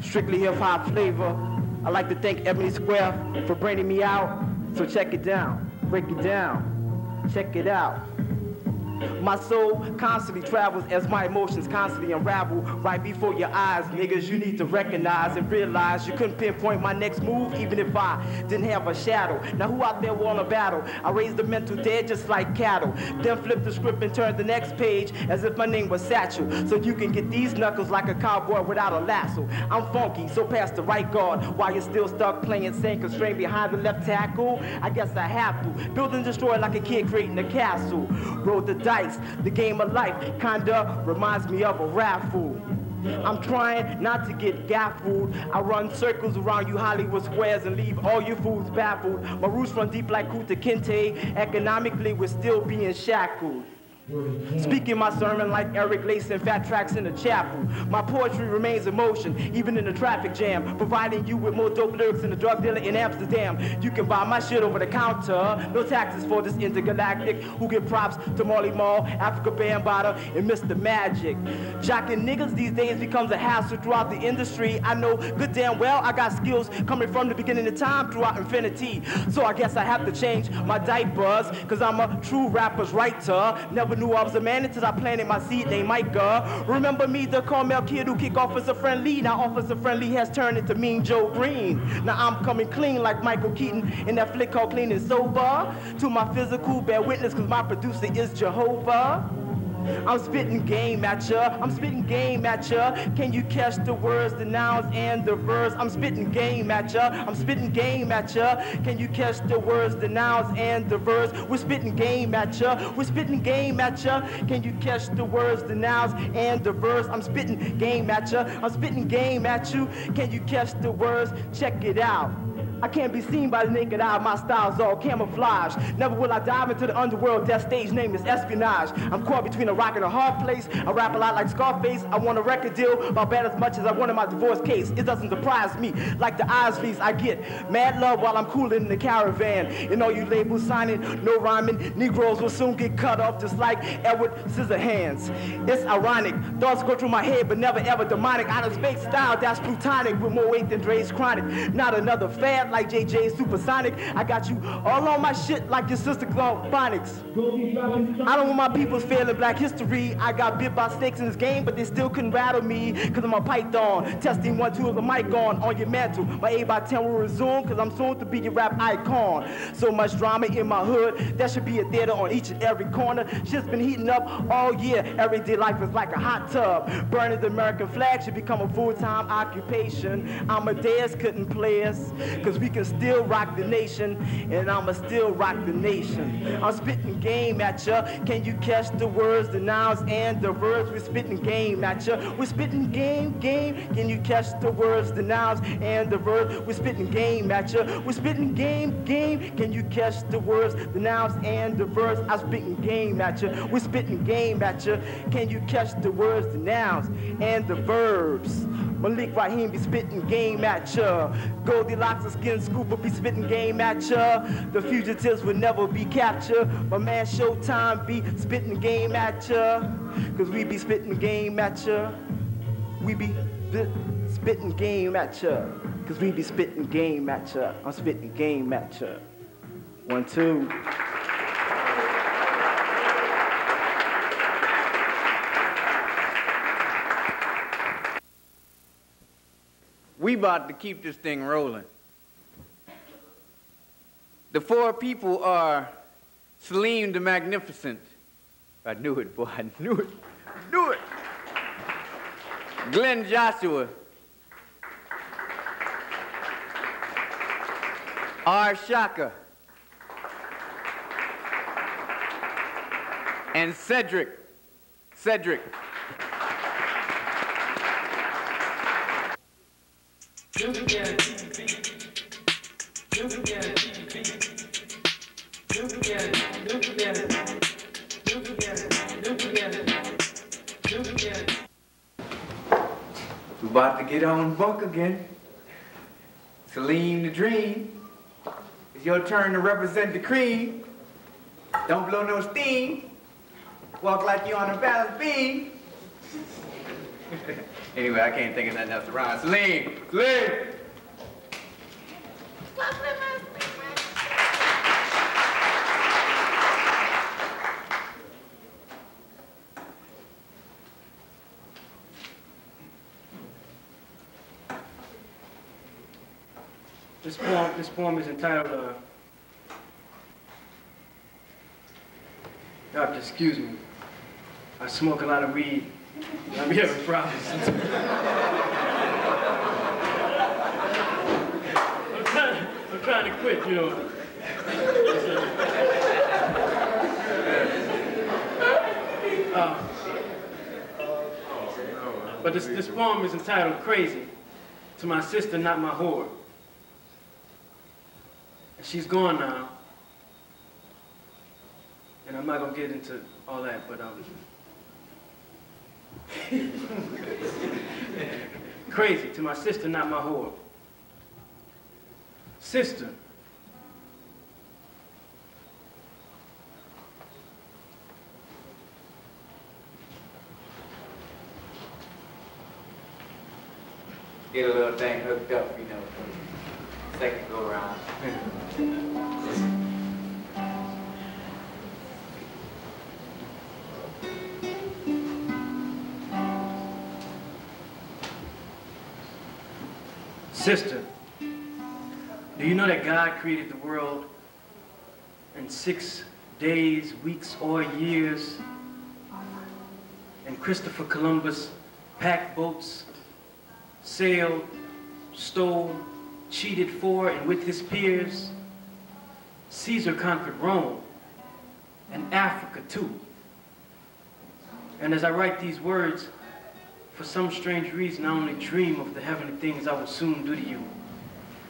Strictly hip-hop flavor. I'd like to thank Ebony Square for bringing me out. So check it down, break it down, check it out. My soul constantly travels as my emotions constantly unravel right before your eyes. Niggas, you need to recognize and realize you couldn't pinpoint my next move even if I didn't have a shadow. Now who out there want a battle? I raise the mental dead just like cattle. Then flip the script and turn the next page as if my name was Satchel. So you can get these knuckles like a cowboy without a lasso. I'm funky, so past the right guard while you're still stuck playing same constraint behind the left tackle. I guess I have to. Build and destroy like a kid creating a castle. Roll the dice, the game of life kinda reminds me of a raffle. I'm trying not to get gaffled. I run circles around you Hollywood squares and leave all you fools baffled. My roots run deep like Kuta Kinte. Economically, we're still being shackled. Speaking my sermon like Eric Lace and fat tracks in the chapel. My poetry remains in motion, even in the traffic jam, providing you with more dope lyrics than a drug dealer in Amsterdam. You can buy my shit over the counter, no taxes for this intergalactic. Who give props to Marley Marl, Africa Bambaataa, and Mr. Magic. Jocking niggas these days becomes a hassle throughout the industry. I know good damn well I got skills coming from the beginning of time throughout infinity. So I guess I have to change my diapers, cause I'm a true rapper's writer. Never knew I was a man until I planted my seed named Micah. Remember me, the Carmel kid who kick Officer Friendly. Now Officer Friendly has turned into Mean Joe Green. Now I'm coming clean like Michael Keaton in that flick called Clean and Sober. To my physical, bear witness, cause my producer is Jehovah. I'm spitting game at ya, I'm spitting game at ya. Can you catch the words, the nouns, and the verbs? I'm spitting game at ya, I'm spitting game at ya. Can you catch the words, the nouns, and the verbs? We're spitting game at ya, we're spitting game at ya. Can you catch the words, the nouns, and the verbs? I'm spitting game at ya, I'm spitting game at you. Can you catch the words? Check it out. I can't be seen by the naked eye, my style's all camouflage. Never will I dive into the underworld, that stage name is espionage. I'm caught between a rock and a hard place. I rap a lot like Scarface. I want a record deal about bad as much as I wanted my divorce case. It doesn't surprise me, like the Isleys, I get mad love while I'm cooling in the caravan. And all you labels signing, no rhyming, Negroes will soon get cut off just like Edward Scissorhands. It's ironic, thoughts go through my head but never ever demonic. Out of space style, that's plutonic with more weight than Dre's Chronic. Not another fad like JJ's Supersonic. I got you all on my shit like your sister Phonics. I don't want my people's failing black history. I got bit by snakes in this game, but they still couldn't rattle me, cause I'm a python. Testing 1, 2 of the mic on your mantle. My 8x10 will resume, cause I'm soon to be your rap icon. So much drama in my hood, there should be a theater on each and every corner. Shit's been heating up all year. Everyday life is like a hot tub. Burning the American flag should become a full-time occupation. Amadeus couldn't play us, cause we can still rock the nation, and I'ma still rock the nation. I'm spitting game at ya. Can you catch the words, the nouns, and the verbs? We're spitting game at ya. We're spitting game. Can you catch the words, the nouns, and the verbs? We're spitting game at ya. We're spitting game. Can you catch the words, the nouns, and the verbs? I'm spitting game at ya. We're spitting game at ya. Can you catch the words, the nouns, and the verbs? Malik Raheem be spitting game at ya. Goldilocks and Skin Scooper be spitting game at ya. The fugitives will never be captured. My man Showtime be spitting game at ya. Cause we be spitting game at ya. We be spitting game at ya. Cause we be spitting game at ya. I'm spitting game at ya. 1, 2. We about to keep this thing rolling. The 4 people are Salim the Magnificent. I knew it, boy, I knew it. Glenn Joshua. R. Shaka. And Cedric. We about to get on bunk again. Salim the Dream. It's your turn to represent the cream. Don't blow no steam. Walk like you on a balance beam. Anyway, I can't think of nothing else to rhyme. Salim! This poem is entitled, y'all have to excuse me. I smoke a lot of weed. I be having problems. I'm trying to quit, you know. But this poem is entitled Crazy, to my sister, not my whore. She's gone now. And I'm not gonna get into all that, but crazy to my sister, not my whore. Sister. Get a little thing hooked up, you know, second go around. Sister, do you know that God created the world in 6 days, weeks, or years? And Christopher Columbus packed boats, sailed, stole, cheated for, and with his peers. Caesar conquered Rome and Africa too. And as I write these words, for some strange reason, I only dream of the heavenly things I will soon do to you.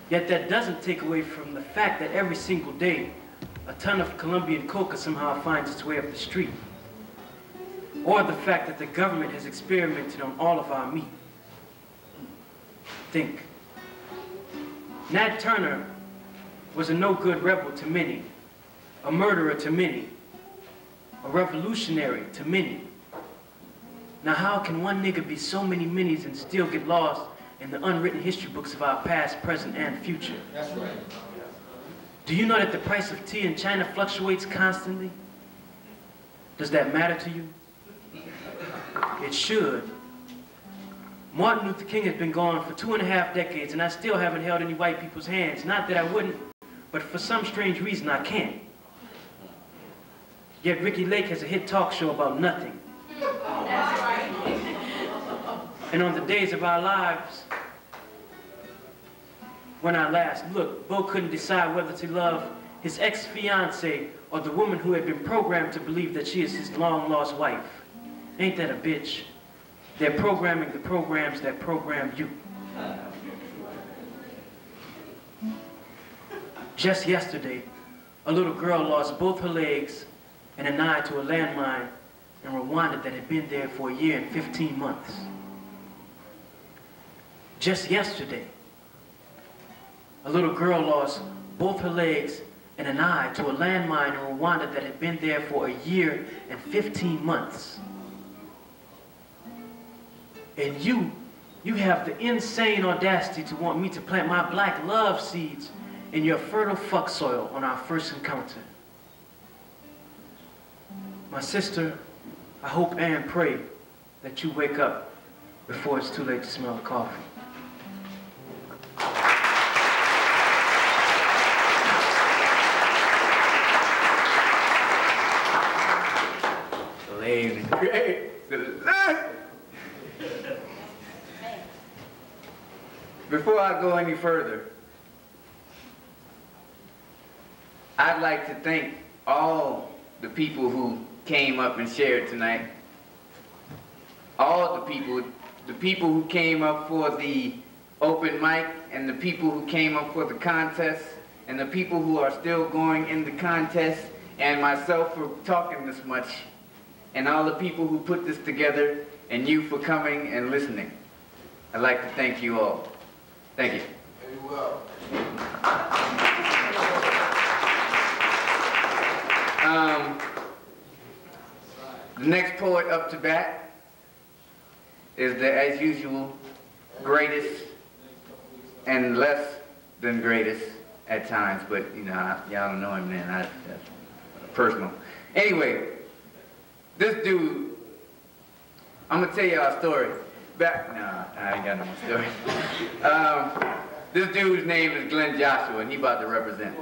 Yet that doesn't take away from the fact that every single day, a ton of Colombian coca somehow finds its way up the street. Or the fact that the government has experimented on all of our meat. Think. Nat Turner was a no-good rebel to many, a murderer to many, a revolutionary to many. Now how can one nigga be so many minis and still get lost in the unwritten history books of our past, present, and future? That's right. Do you know that the price of tea in China fluctuates constantly? Does that matter to you? It should. Martin Luther King has been gone for 2.5 decades, and I still haven't held any white people's hands. Not that I wouldn't, but for some strange reason I can't. Yet Ricky Lake has a hit talk show about nothing. That's right. And on the days of our lives, when I last looked, Bo couldn't decide whether to love his ex-fiancée or the woman who had been programmed to believe that she is his long-lost wife. Ain't that a bitch? They're programming the programs that program you. Just yesterday, a little girl lost both her legs and an eye to a landmine in Rwanda that had been there for 1 year and 15 months. Just yesterday, a little girl lost both her legs and an eye to a landmine in Rwanda that had been there for 1 year and 15 months. And you have the insane audacity to want me to plant my black love seeds in your fertile fuck soil on our first encounter. My sister, I hope and pray that you wake up before it's too late to smell the coffee. Lame. Great. Before I go any further, I'd like to thank all the people who came up and shared tonight. All the people who came up for the open mic, and the people who came up for the contest, and the people who are still going in the contest, and myself for talking this much, and all the people who put this together, and you for coming and listening. I'd like to thank you all. Thank you. Very well. The next poet up to bat is the, as usual, greatest and less than greatest at times, but you know, y'all don't know him then, that's personal. Anyway, this dude, I'm gonna tell y'all a story. I ain't got no more story. This dude's name is Glenn Joshua, and he about to represent.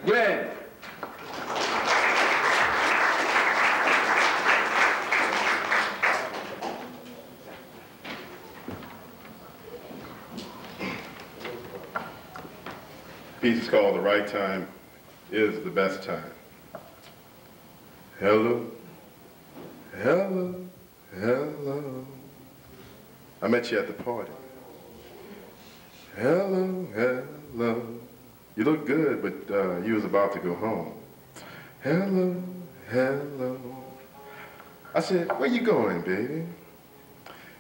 Glenn. Piece is called The Right Time is the Best Time. Hello, hello, hello. I met you at the party. Hello, hello. You look good, but you was about to go home. Hello, hello. I said, where you going, baby?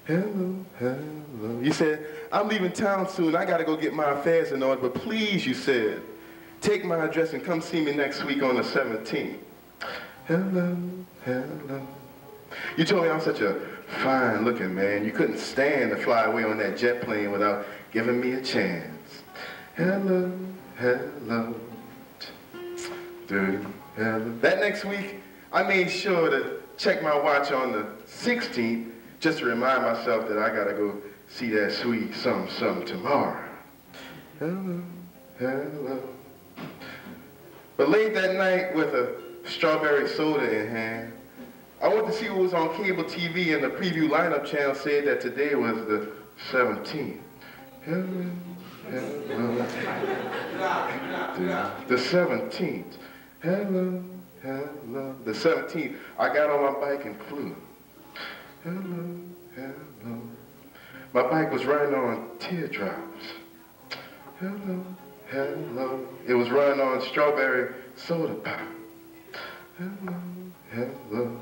Hello, hello. You said, I'm leaving town soon. I got to go get my affairs in order. But please, you said, take my address and come see me next week on the 17th. Hello, hello. You told me I'm such a fine-looking man. You couldn't stand to fly away on that jet plane without giving me a chance. Hello, hello. Dude, hello. That next week, I made sure to check my watch on the 16th just to remind myself that I gotta go see that sweet something tomorrow. Hello, hello. But late that night with a strawberry soda in hand, I went to see what was on cable TV, and the preview lineup channel said that today was the 17th. Hello, hello. The 17th. Hello, hello. The 17th, I got on my bike and flew. Hello, hello. My bike was running on teardrops. Hello, hello. It was running on strawberry soda pop. Hello, hello.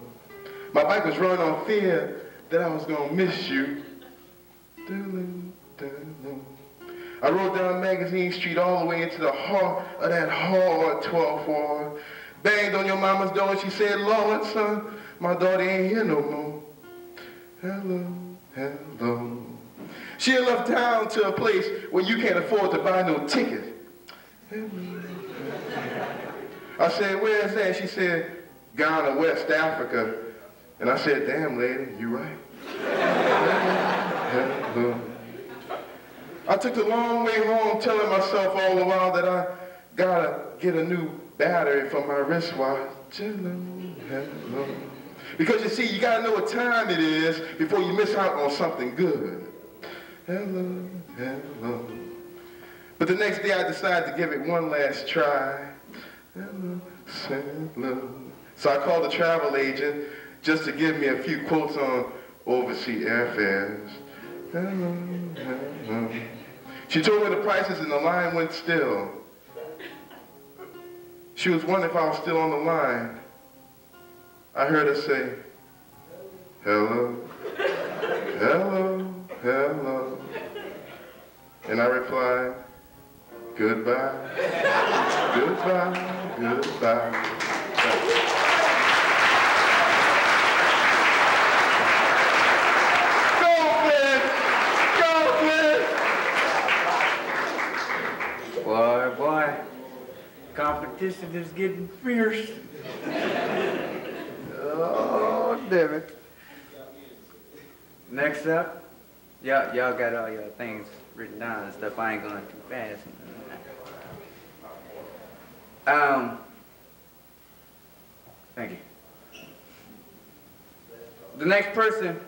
My bike was running on fear that I was gonna miss you. I rode down Magazine Street all the way into the heart of that hard 12th ward. Banged on your mama's door and she said, Lord, son, my daughter ain't here no more. Hello, hello. She had left town to a place where you can't afford to buy no ticket. Hello. I said, where is that? She said, Ghana, West Africa. And I said, damn, lady, you right. Hello. I took the long way home telling myself all the while that I gotta get a new battery for my wristwatch. Hello, hello. Because you see, you gotta know what time it is before you miss out on something good. Hello, hello. But the next day I decided to give it one last try. Hello, hello. So I called the travel agent just to give me a few quotes on overseas airfares. Hello, hello. She told me the prices and the line went still. She was wondering if I was still on the line. I heard her say, hello, hello, hello. And I replied, goodbye, goodbye, goodbye. Boy, competition is getting fierce. Oh, damn it. Next up, y'all got all your things written down and stuff. I ain't going too fast. Thank you. The next person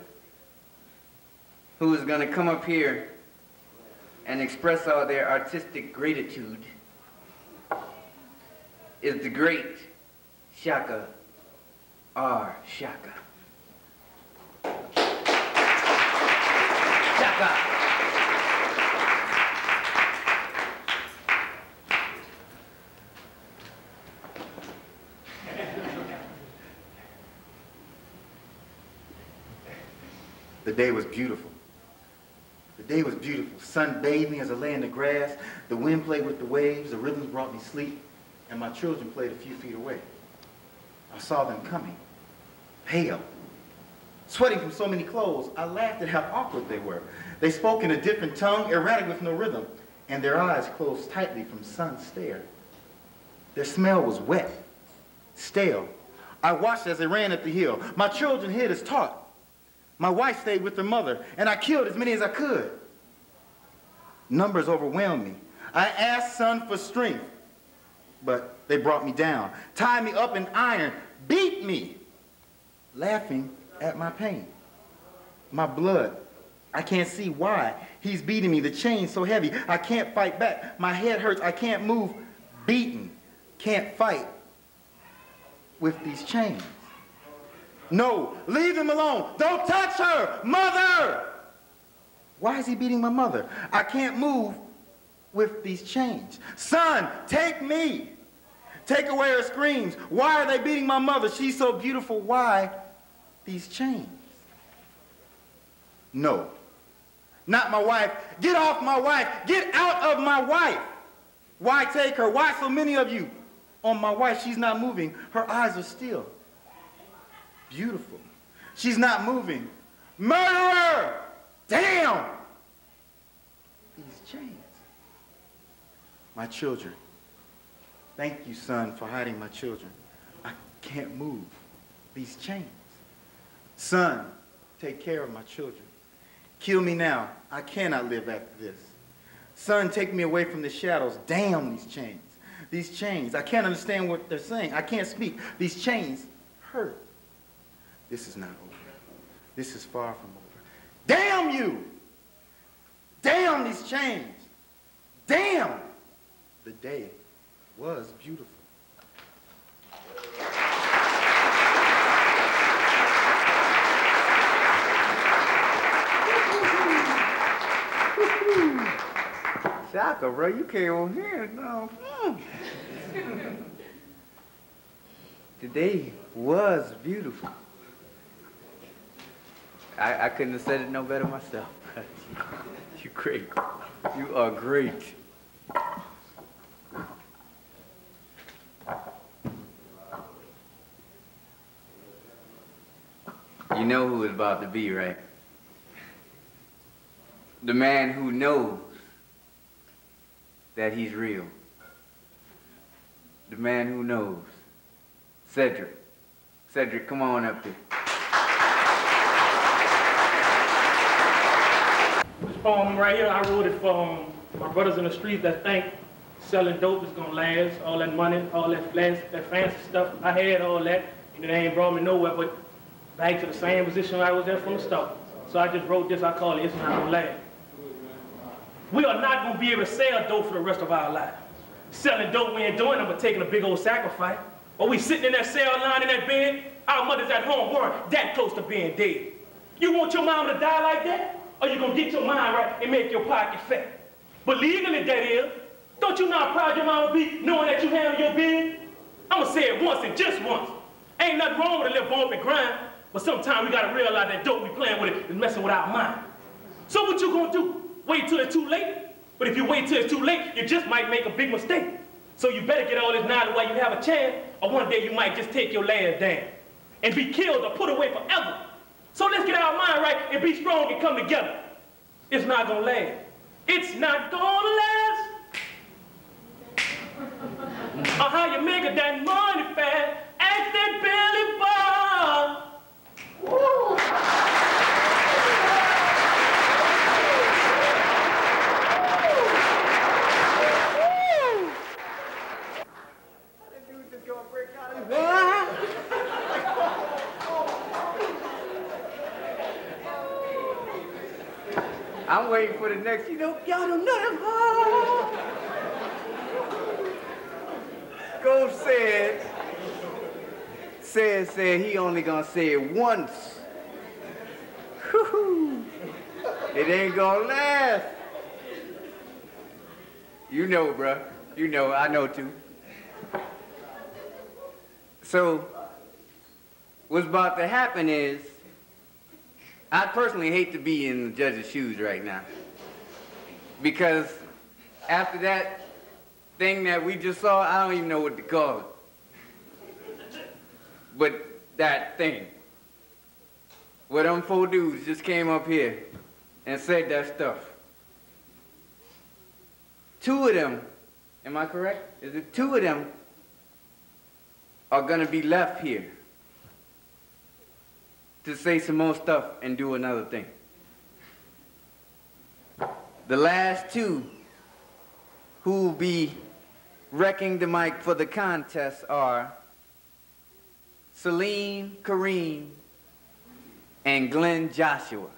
who is going to come up here and express all their artistic gratitude is the great Shaka R. Shaka. Shaka. The day was beautiful. The day was beautiful. Sun bathed me as I lay in the grass. The wind played with the waves. The rhythms brought me sleep. And my children played a few feet away. I saw them coming, pale, sweating from so many clothes. I laughed at how awkward they were. They spoke in a different tongue, erratic with no rhythm, and their eyes closed tightly from sun stare. Their smell was wet, stale. I watched as they ran up the hill. My children hid as taught. My wife stayed with her mother, and I killed as many as I could. Numbers overwhelmed me. I asked Sun for strength, but they brought me down, tied me up in iron, beat me, laughing at my pain. My blood, I can't see why. He's beating me, the chain's so heavy, I can't fight back. My head hurts, I can't move, beaten, can't fight with these chains. No, leave him alone, don't touch her, mother! Why is he beating my mother? I can't move with these chains. Son, take me. Take away her screams. Why are they beating my mother? She's so beautiful. Why these chains? No, not my wife. Get off my wife. Get out of my wife. Why take her? Why so many of you on my wife? She's not moving. Her eyes are still. Beautiful. She's not moving. Murderer! Damn! These chains. My children. Thank you, son, for hiding my children. I can't move. These chains. Son, take care of my children. Kill me now. I cannot live after this. Son, take me away from the shadows. Damn these chains. These chains. I can't understand what they're saying. I can't speak. These chains hurt. This is not over. This is far from over. Damn you! Damn these chains! Damn! The day was beautiful. Shaka, bro, you came on here. No. Today was beautiful. I couldn't have said it no better myself. You're great. You are great. You know who it's about to be, right? The man who knows that he's real. The man who knows. Cedric. Cedric, come on up here. This poem right here, I wrote it for my brothers in the streets that think selling dope is gonna last, all that money, all that flash, that fancy stuff. I had all that, and it ain't brought me nowhere but back to the same position I was in from the start. So I just wrote this, I call it It's Not Gonna Last. We are not gonna be able to sell dope for the rest of our lives. Selling dope, we ain't doing it, but taking a big old sacrifice. Or we sitting in that cell line in that bed, our mother's at home, we're that close to being dead. You want your mama to die like that? Or you gonna get your mind right and make your pocket fat? But legally, that is, don't you know how proud your mama be knowing that you handle your business? I'ma say it once and just once. Ain't nothing wrong with a little bump and grind, but sometimes we gotta realize that dope we playing with it is messing with our mind. So what you gonna do? Wait till it's too late? But if you wait till it's too late, you just might make a big mistake. So you better get all this knowledge while you have a chance, or one day you might just take your last down and be killed or put away forever. So let's get our mind right and be strong and come together. It's not gonna last. It's not gonna last. Or how you make it that money fast, ask that Billy Bob. Woo. I'm waiting for the next, y'all don't know them. Go said he only gonna say it once. Woo-hoo. It ain't gonna last. You know, bruh. You know, I know too. So, what's about to happen is, I personally hate to be in the judge's shoes right now. Because after that thing that we just saw, I don't even know what to call it. But that thing. Where them 4 dudes just came up here and said that stuff. 2 of them, am I correct? Is it 2 of them are gonna be left here to say some more stuff and do another thing. The last 2 who will be wrecking the mic for the contest are Salim Kareem and Glenn Joshua.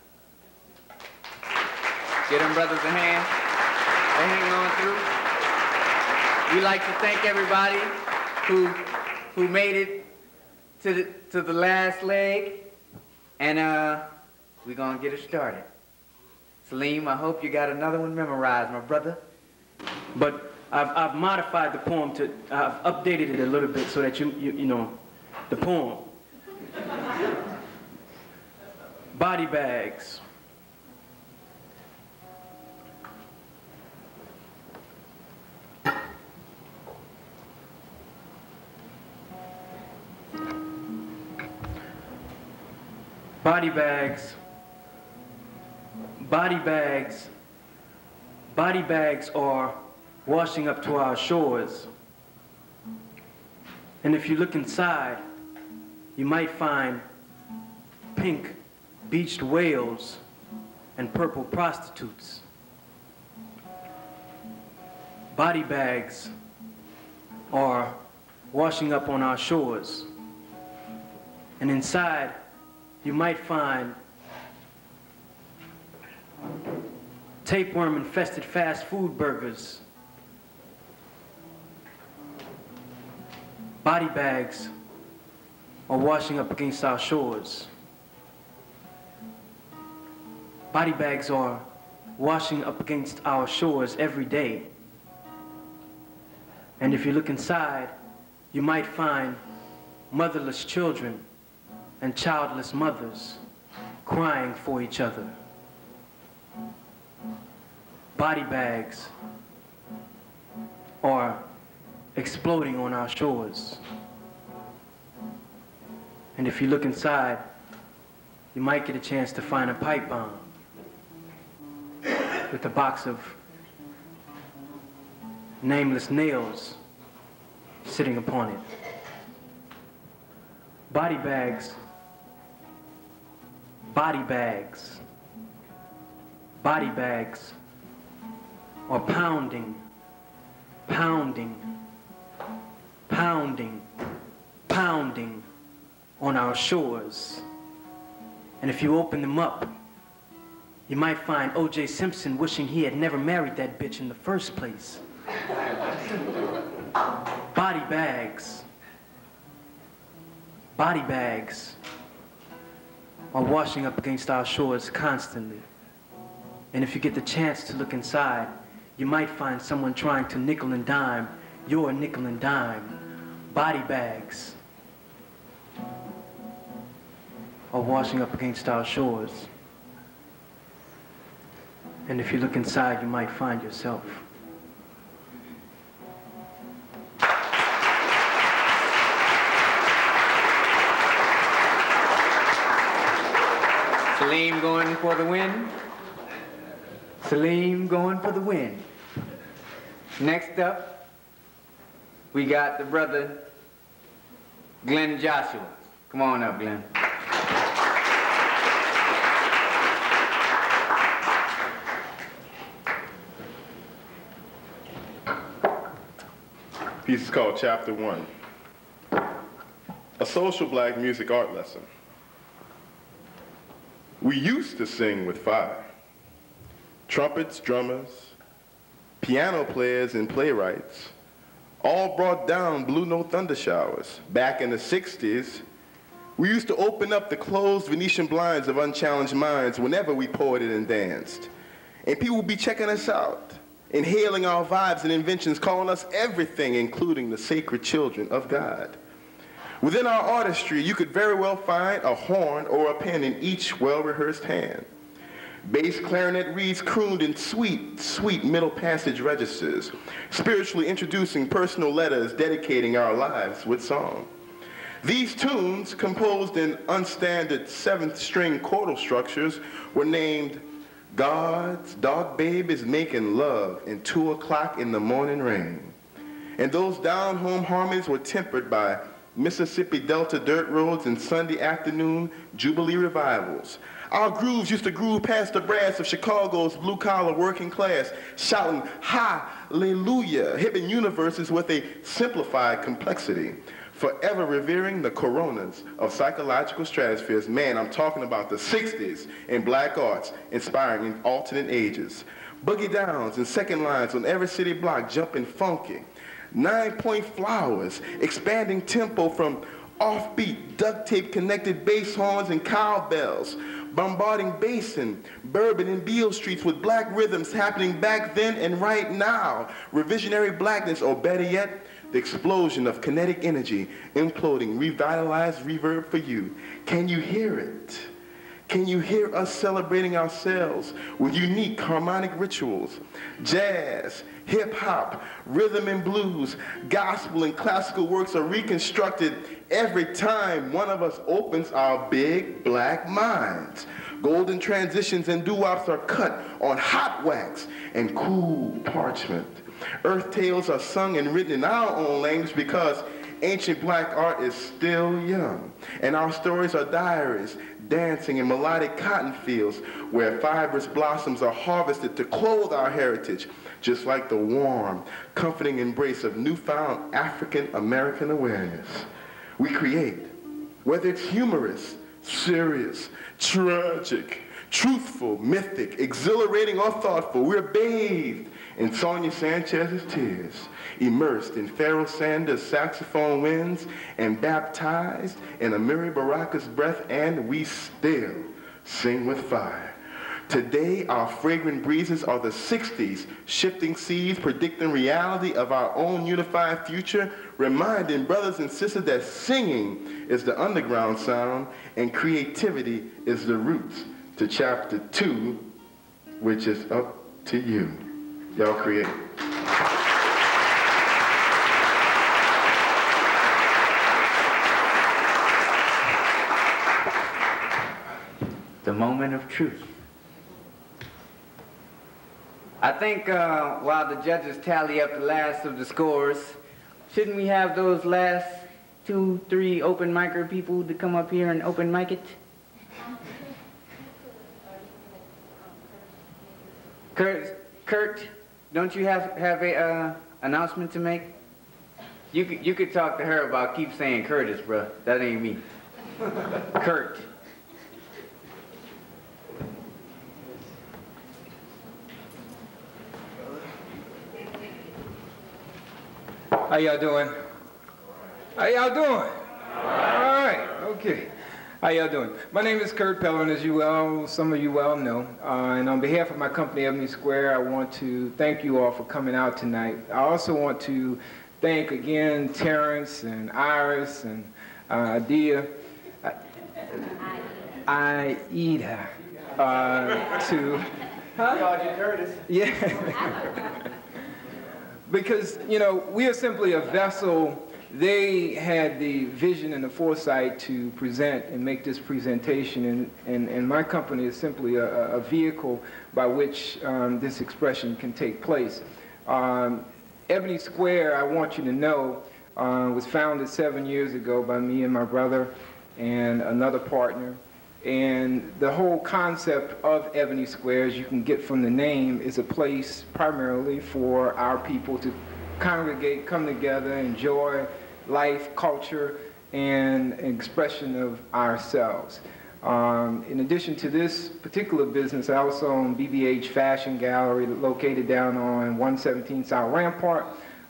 Get them brothers a hand. They hang on through. We'd like to thank everybody who made it to the last leg. And we're gonna get it started. Salim, I hope you got another one memorized, my brother. But I've modified the poem to, I've updated it a little bit so that you know, the poem. Body bags. Body bags. Body bags. Body bags are washing up to our shores. And if you look inside, you might find pink beached whales and purple prostitutes. Body bags are washing up on our shores. And inside, you might find tapeworm-infested fast food burgers. Body bags are washing up against our shores. Body bags are washing up against our shores every day. And if you look inside, you might find motherless children and childless mothers crying for each other. Body bags are exploding on our shores. And if you look inside, you might get a chance to find a pipe bomb with a box of nameless nails sitting upon it. Body bags. Body bags. Body bags are pounding, pounding, pounding, pounding on our shores. And if you open them up, you might find O.J. Simpson wishing he had never married that bitch in the first place. Body bags. Body bags are washing up against our shores constantly. And if you get the chance to look inside, you might find someone trying to nickel and dime your nickel and dime. Body bags are washing up against our shores. And if you look inside, you might find yourself. Salim going for the win. Salim going for the win. Next up, we got the brother, Glenn Joshua. Come on up, Glenn. Piece is called Chapter 1. A social black music art lesson. We used to sing with fire. Trumpets, drummers, piano players, and playwrights all brought down blue note thunder showers. Back in the 60s, we used to open up the closed Venetian blinds of unchallenged minds whenever we poeted and danced. And people would be checking us out, inhaling our vibes and inventions, calling us everything, including the sacred children of God. Within our artistry, you could very well find a horn or a pen in each well-rehearsed hand. Bass clarinet reeds crooned in sweet, sweet middle passage registers, spiritually introducing personal letters dedicating our lives with song. These tunes, composed in unstandard seventh-string chordal structures, were named God's Dog Babe is Making Love in 2 o'clock in the Morning Rain. And those down-home harmonies were tempered by Mississippi Delta dirt roads and Sunday afternoon Jubilee revivals. Our grooves used to groove past the brass of Chicago's blue-collar working class, shouting hallelujah, hitting universes with a simplified complexity, forever revering the coronas of psychological stratospheres. Man, I'm talking about the 60s in black arts, inspiring in alternate ages. Boogie downs and second lines on every city block jumping funky. 9-point flowers, expanding tempo from offbeat, duct tape connected bass horns and cowbells. bombarding Basin, Bourbon, and Beale streets with black rhythms happening back then and right now. Revisionary blackness, or better yet, the explosion of kinetic energy, imploding, revitalized reverb for you. Can you hear it? Can you hear us celebrating ourselves with unique harmonic rituals? Jazz, hip-hop, rhythm and blues, gospel and classical works are reconstructed every time one of us opens our big black minds. Golden transitions and doo-wops are cut on hot wax and cool parchment. Earth tales are sung and written in our own language because ancient black art is still young. And our stories are diaries, dancing in melodic cotton fields where fibrous blossoms are harvested to clothe our heritage, just like the warm, comforting embrace of newfound African-American awareness. We create, whether it's humorous, serious, tragic, truthful, mythic, exhilarating, or thoughtful, we're bathed in Sonia Sanchez's tears, immersed in Pharoah Sanders' saxophone winds, and baptized in Amiri Baraka's breath, and we still sing with fire. Today, our fragrant breezes are the 60s, shifting seas, predicting reality of our own unified future, reminding brothers and sisters that singing is the underground sound, and creativity is the roots to chapter 2, which is up to you. Y'all create. The moment of truth. I think while the judges tally up the last of the scores, shouldn't we have those last 2, 3 open micer people to come up here and open mic it? Kurt, don't you have a announcement to make? You could talk to her about keep saying Curtis, bruh. That ain't me. Kurt. How y'all doing? How y'all doing? All right, okay. How y'all doing? My name is Kirk Pelerin, as some of you well know. And on behalf of my company, Ebony Square, I want to thank you all for coming out tonight. I also want to thank again Terrence and Iris and Ieta, Curtis. Yeah. Because, you know, we are simply a vessel. They had the vision and the foresight to present and make this presentation, and my company is simply a vehicle by which this expression can take place. Ebony Square, I want you to know, was founded 7 years ago by me and my brother and another partner. And the whole concept of Ebony Square, as you can get from the name, is a place primarily for our people to congregate, come together, enjoy life, culture, and expression of ourselves. In addition to this particular business, I also own BBH Fashion Gallery, located down on 117 South Rampart,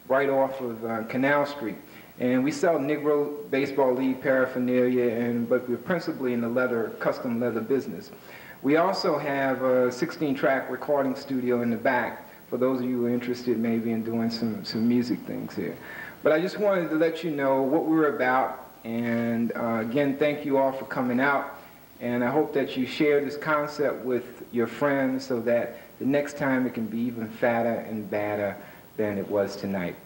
right off of Canal Street. And we sell Negro Baseball League paraphernalia, but we're principally in the custom leather business. We also have a 16-track recording studio in the back, for those of you who are interested maybe in doing some music things here. But I just wanted to let you know what we're about, and again, thank you all for coming out, and I hope that you share this concept with your friends so that the next time it can be even fatter and badder than it was tonight.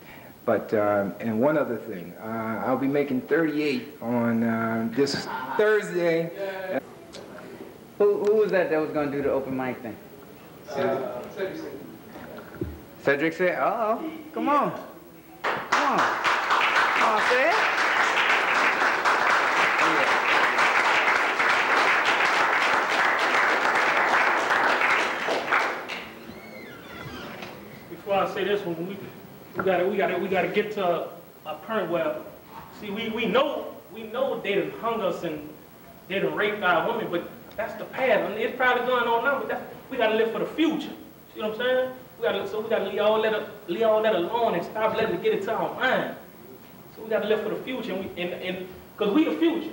But, and one other thing, I'll be making 38 on this Thursday. Who was that was going to do the open mic thing? Cedric said, uh-oh, come on. Come on. Come on, say it. Before I say this one, we gotta get to a point where, see, we know they done hung us and they done raped our women, but that's the past. I mean, it's probably going on now, but we gotta live for the future. See what I'm saying? We gotta leave all that alone and stop letting it get into our mind. So we gotta live for the future, and because we the future.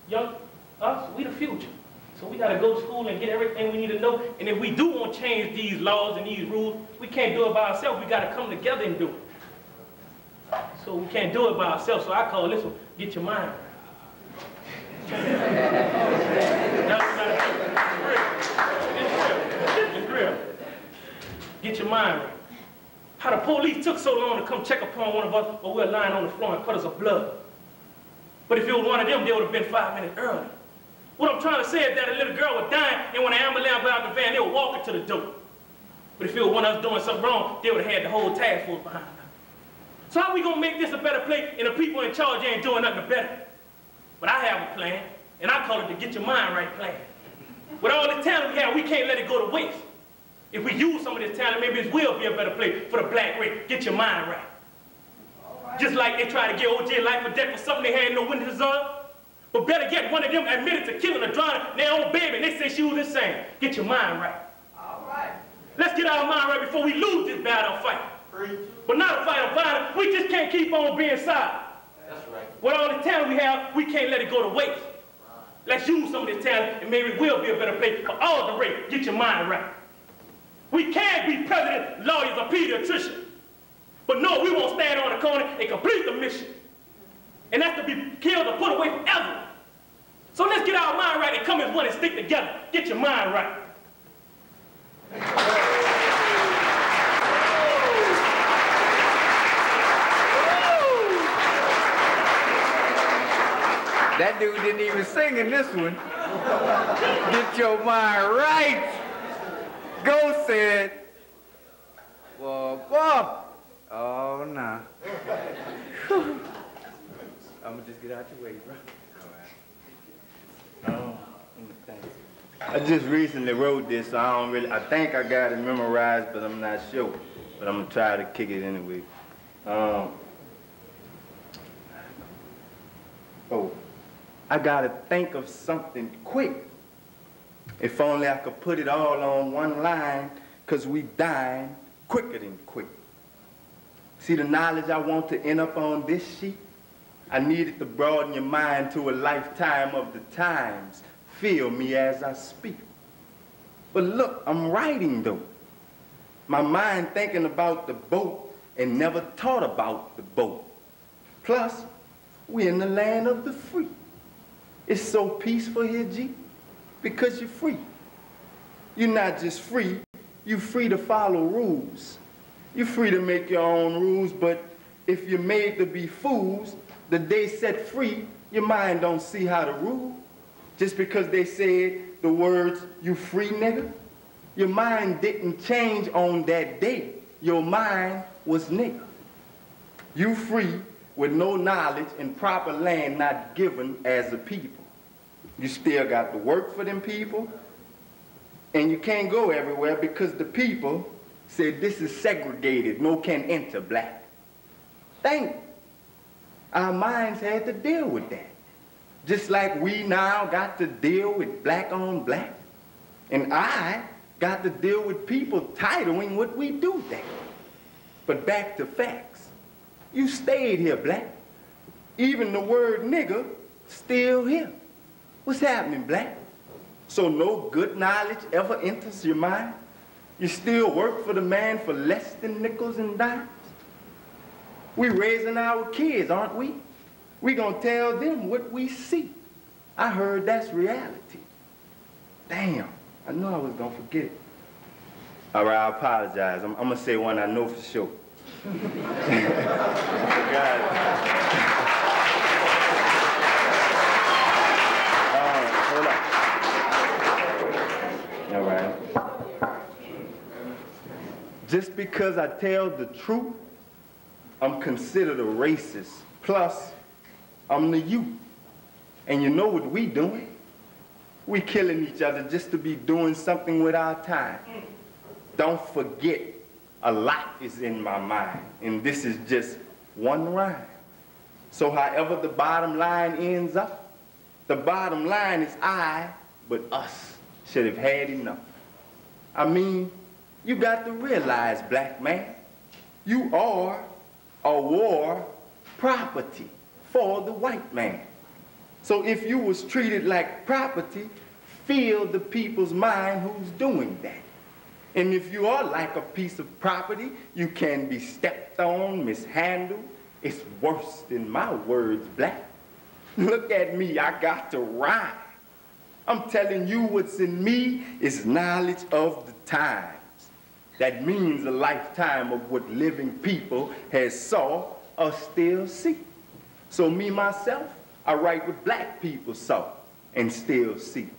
Young us, we the future. So we gotta go to school and get everything we need to know. And if we do want to change these laws and these rules, we can't do it by ourselves. We gotta come together and do it. So we can't do it by ourselves. So I call this one, get your mind right. That's what we gotta do. It's real. Get your mind right. How the police took so long to come check upon one of us while we were lying on the floor and cut us of blood. But if it was one of them, they would have been 5 minutes early. What I'm trying to say is that a little girl was dying, and when the ambulance got out the van, they were walking to the door. But if it was one of us doing something wrong, they would have had the whole task force behind them. So how we gonna make this a better place, and the people in charge ain't doing nothing better? But I have a plan, and I call it the Get Your Mind Right plan. With all the talent we have, we can't let it go to waste. If we use some of this talent, maybe this will be a better place for the black race. Get your mind right. Just like they tried to get OJ life or death for something they had no witnesses on. But better yet, one of them admitted to killing or drowning their own baby, and they said she was insane. Get your mind right. All right. Let's get our mind right before we lose this battle fight. But not a fight of violence. We just can't keep on being silent. That's right. With all the talent we have, we can't let it go to waste. Let's use some of this talent, and maybe it will be a better place for all the race. Get your mind right. We can't be president, lawyers, or pediatricians. But no, we won't stand on the corner and complete the mission. And that's to be killed or put away forever. So let's get our mind right and come as one and stick together. Get your mind right. That dude didn't even sing in this one. Get your mind right. Go said, well, Bob. Oh, nah. I'm gonna just get out your way, bro. All right. I just recently wrote this, so I think I got it memorized, but I'm not sure. But I'm gonna try to kick it anyway. I gotta think of something quick. If only I could put it all on one line, 'cause we dying quicker than quick. See the knowledge I want to end up on this sheet? I needed to broaden your mind to a lifetime of the times. Feel me as I speak. But look, I'm writing though. My mind thinking about the boat and never thought about the boat. Plus, we're in the land of the free. It's so peaceful here, G, because you're free. You're not just free, you're free to follow rules. You're free to make your own rules, but if you're made to be fools, the day set free, your mind don't see how to rule. Just because they said the words, you free nigga, your mind didn't change on that day. Your mind was nigga. You free with no knowledge and proper land not given as a people. You still got to work for them people, and you can't go everywhere because the people said this is segregated, no can enter black. Thank you. Our minds had to deal with that. Just like we now got to deal with black on black. And I got to deal with people titling what we do there. But back to facts. You stayed here, black. Even the word nigger still here. What's happening, black? So no good knowledge ever enters your mind? You still work for the man for less than nickels and dimes? We raising our kids, aren't we? We gonna tell them what we see. I heard that's reality. Damn, I knew I was gonna forget it. All right, I apologize. I'm gonna say one I know for sure. Hold on. All right. Just because I tell the truth, I'm considered a racist. Plus, I'm the youth. And you know what we doing? We killing each other just to be doing something with our time. Don't forget, a lot is in my mind, and this is just one rhyme. So however the bottom line ends up, the bottom line is I, but us, should have had enough. I mean, you got to realize, black man, you are a war property for the white man. So if you was treated like property, feel the people's mind who's doing that. And if you are like a piece of property, you can be stepped on, mishandled. It's worse than my words, black. Look at me, I got to rhyme. I'm telling you what's in me is knowledge of the times. That means a lifetime of what living people has saw or still see. So me, myself, I write what black people saw and still see.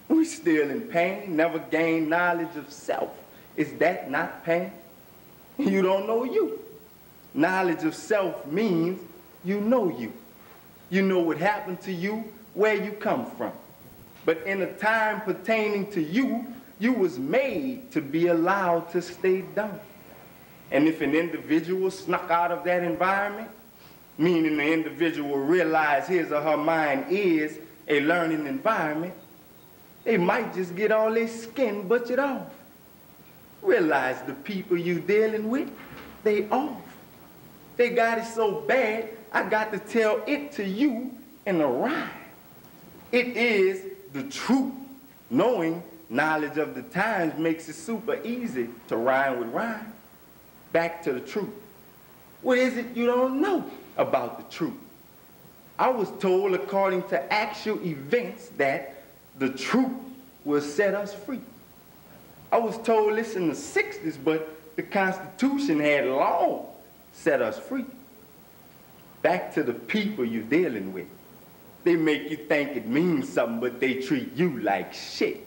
We still in pain, never gain knowledge of self. Is that not pain? You don't know you. Knowledge of self means you know you. You know what happened to you, where you come from. But in a time pertaining to you, you was made to be allowed to stay dumb. And if an individual snuck out of that environment, meaning the individual realized his or her mind is a learning environment, they might just get all their skin butchered off. Realize the people you dealing with, they off. They got it so bad, I got to tell it to you in a rhyme. It is the truth. Knowing knowledge of the times makes it super easy to rhyme with rhyme. Back to the truth. What is it you don't know about the truth? I was told, according to actual events, that the truth will set us free. I was told this in the 60s, but the Constitution had long set us free. Back to the people you're dealing with. They make you think it means something, but they treat you like shit.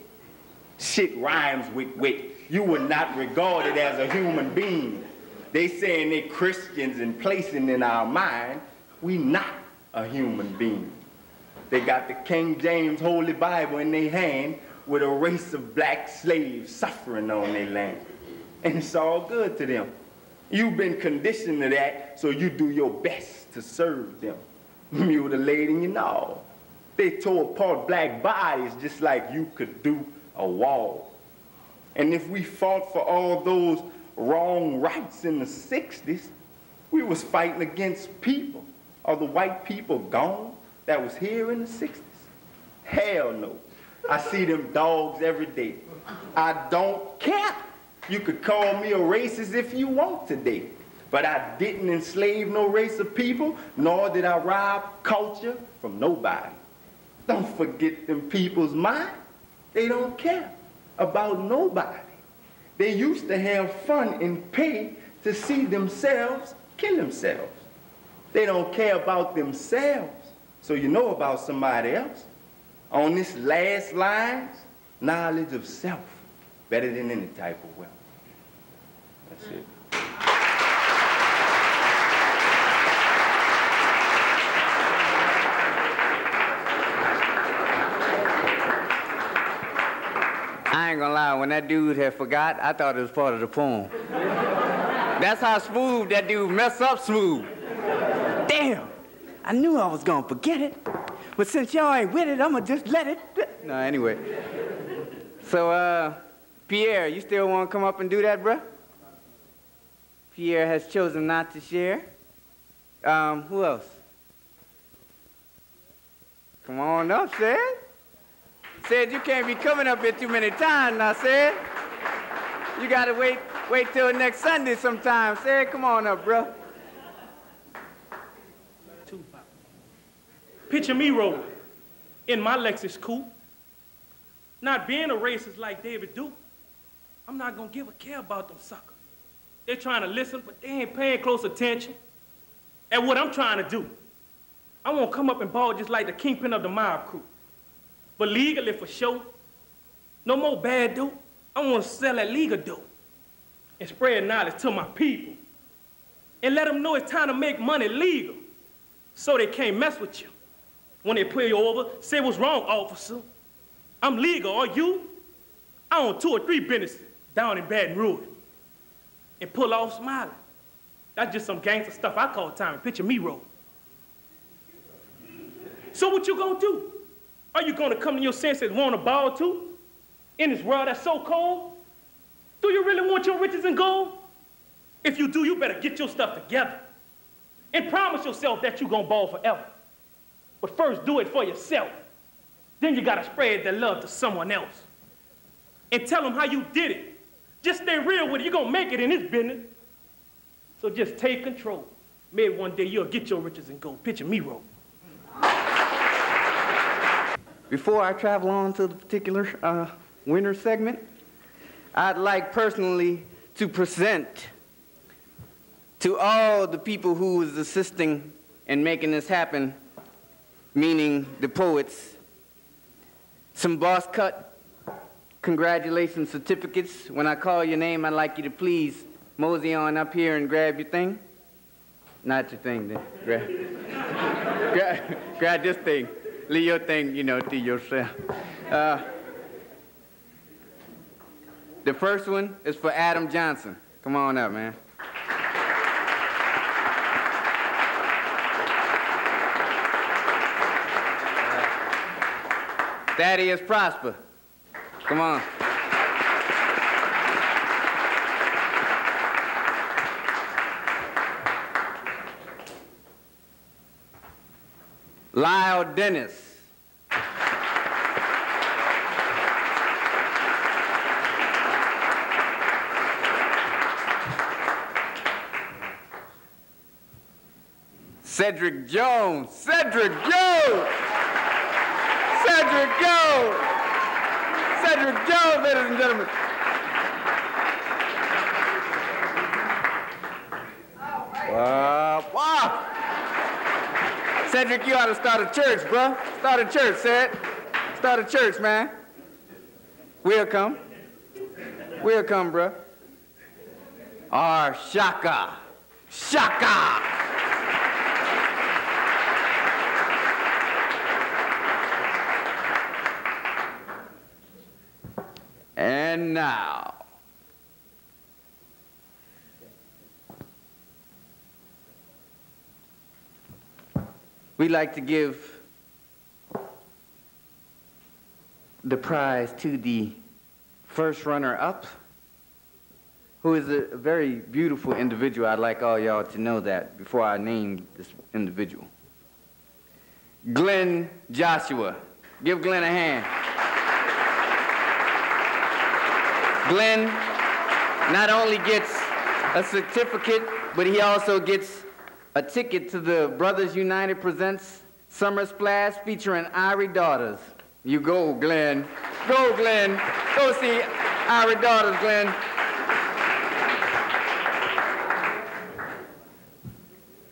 Shit rhymes with wit. You were not regarded as a human being. They saying they Christians and placing in our mind, we not a human being. They got the King James Holy Bible in their hand with a race of black slaves suffering on their land. And it's all good to them. You've been conditioned to that, so you do your best to serve them. Mutilating and all. They tore apart black bodies just like you could do a wall. And if we fought for all those wrong rights in the 60s, we was fighting against people. Are the white people gone that was here in the 60s? Hell no. I see them dogs every day. I don't care. You could call me a racist if you want today. But I didn't enslave no race of people, nor did I rob culture from nobody. Don't forget them people's mind. They don't care about nobody. They used to have fun and pay to see themselves kill themselves. They don't care about themselves, so you know about somebody else. On this last line, knowledge of self, better than any type of wealth. That's it. I ain't gonna lie, when that dude had forgot, I thought it was part of the poem. That's how smooth that dude messed up smooth. Damn, I knew I was gonna forget it. But since y'all ain't with it, I'ma just let it. No, anyway. So, Pierre, you still wanna come up and do that, bruh? Pierre has chosen not to share. Who else? Come on up, Sid. Said you can't be coming up here too many times now, Sid. You gotta wait till next Sunday sometime. Sid, come on up, bro. Picture me rolling in my Lexus coupe, not being a racist like David Duke. I'm not gonna give a care about them suckers. They're trying to listen, but they ain't paying close attention at what I'm trying to do. I won't come up and ball just like the kingpin of the mob crew, but legally for sure. No more bad dope. I want to sell that legal dope and spread knowledge to my people and let them know it's time to make money legal so they can't mess with you. When they pull you over, say what's wrong, officer. I'm legal, are you? I own 2 or 3 businesses down in Baton Rouge and pull off smiling. That's just some gangster stuff I call time and picture me roll. So what you gonna do? Are you gonna come to your senses and want a ball too? In this world that's so cold? Do you really want your riches and gold? If you do, you better get your stuff together and promise yourself that you're gonna ball forever. But first, do it for yourself. Then you gotta spread that love to someone else. And tell them how you did it. Just stay real with it. You're gonna make it in this business. So just take control. Maybe one day you'll get your riches and go picture me roll. Before I travel on to the particular winner segment, I'd like personally to present to all the people who was assisting in making this happen, meaning the poets, some boss cut congratulations certificates. When I call your name, I'd like you to please mosey on up here and grab your thing. Not your thing, then. Grab this thing. Leave your thing, you know, to yourself. The first one is for Adam Johnson. Come on up, man. Thaddeus Prosper. Come on. Lyle Dennis. Cedric Jones. Cedric Jones. Cedric Jones. Cedric Jones, ladies and gentlemen. Wow. Cedric, you ought to start a church, bro. Start a church, Ced. Start a church, man. We'll come. We'll come, bro. Shaka. Shaka. And now, we'd like to give the prize to the first runner-up, who is a very beautiful individual. I'd like all y'all to know that before I name this individual. Glenn Joshua. Give Glenn a hand. Glenn not only gets a certificate, but he also gets a ticket to the Brothers United Presents Summer Splash featuring Irie Daughters. You go, Glenn. Go, Glenn. Go see Irie Daughters, Glenn.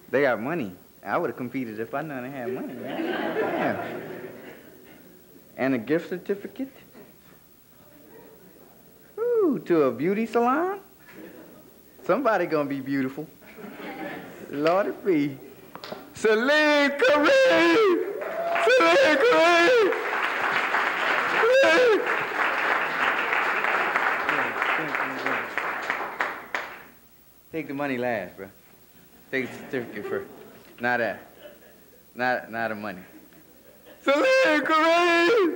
They got money. I would have competed if I known I had money, man. Damn. And a gift certificate. Ooh, to a beauty salon? Somebody gonna be beautiful. Lord it be. Celine Kareem! Celine Kareem! Take the money last, bro. Take the certificate first. Not that. Not the money. Celine Kareem!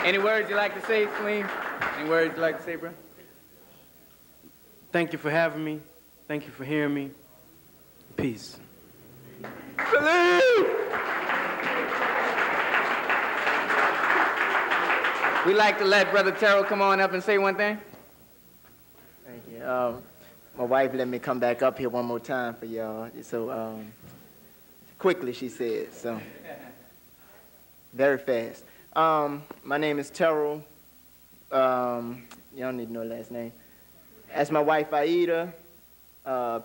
Any words you'd like to say, Celine? Any words you'd like to say, bro? Thank you for having me. Thank you for hearing me. Peace. We'd like to let Brother Terroll come on up and say one thing. Thank you. My wife let me come back up here one more time for y'all. So quickly, she said. So very fast. My name is Terroll. You don't need to know last name. That's my wife, Ieta.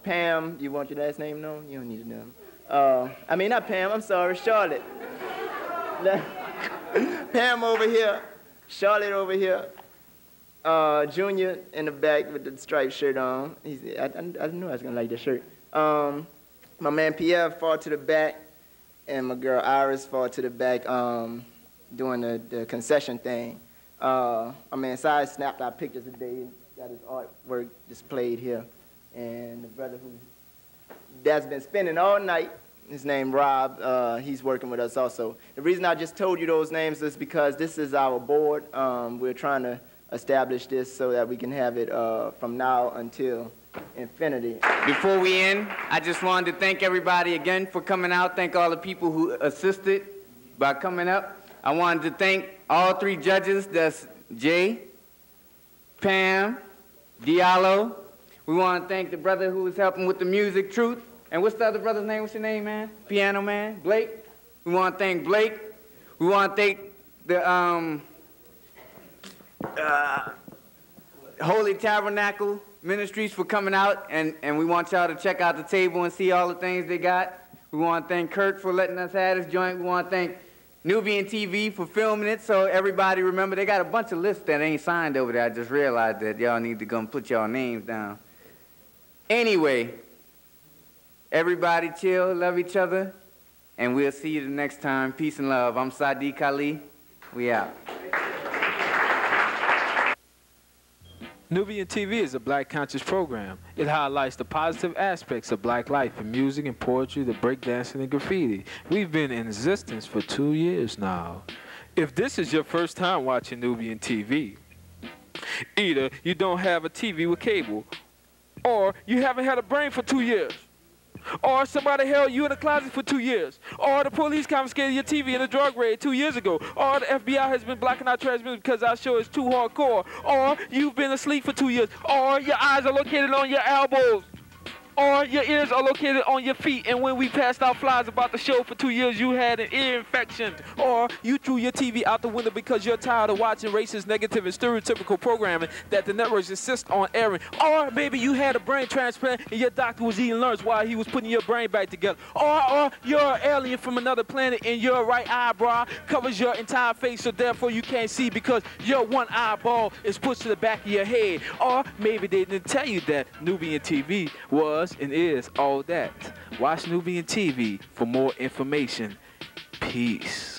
Pam, you want your last name known? You don't need to know. I mean, not Pam, I'm sorry, Charlotte. Pam over here, Charlotte over here. Junior in the back with the striped shirt on. I knew I was gonna like that shirt. My man Pierre far to the back, and my girl Iris far to the back doing the concession thing. My man Saadi snapped our pictures today, got his artwork displayed here. And the brother that's been spending all night, his name Rob, he's working with us also. The reason I just told you those names is because this is our board. We're trying to establish this so that we can have it from now until infinity. Before we end, I just wanted to thank everybody again for coming out. Thank all the people who assisted by coming up. I wanted to thank all 3 judges. That's Jay, Pam, Diallo. We want to thank the brother who was helping with the music, Truth. And what's the other brother's name? What's your name, man? Piano man, Blake. We want to thank Blake. We want to thank the Holy Tabernacle Ministries for coming out, and we want y'all to check out the table and see all the things they got. We want to thank Kirk for letting us have this joint. We want to thank Nubian TV for filming it, so everybody remember, they got a bunch of lists that ain't signed over there. I just realized that y'all need to go put y'all names down. Anyway, everybody chill, love each other, and we'll see you the next time. Peace and love. I'm Saadi, Khali. We out. Nubian TV is a black conscious program. It highlights the positive aspects of black life in music and poetry, the breakdancing and graffiti. We've been in existence for 2 years now. If this is your first time watching Nubian TV, either you don't have a TV with cable, or you haven't had a brain for 2 years, or somebody held you in a closet for 2 years, or the police confiscated your TV in a drug raid 2 years ago, or the FBI has been blocking our transmission because our show is too hardcore, or you've been asleep for 2 years, or your eyes are located on your elbows, or your ears are located on your feet, and when we passed out flies about the show for 2 years, you had an ear infection, or you threw your TV out the window because you're tired of watching racist, negative, and stereotypical programming that the networks insist on airing, or maybe you had a brain transplant and your doctor was eating lunch while he was putting your brain back together, or you're an alien from another planet and your right eyebrow covers your entire face, so therefore you can't see because your one eyeball is pushed to the back of your head, or maybe they didn't tell you that Nubian TV was and is all that. Watch Nubian TV for more information. Peace.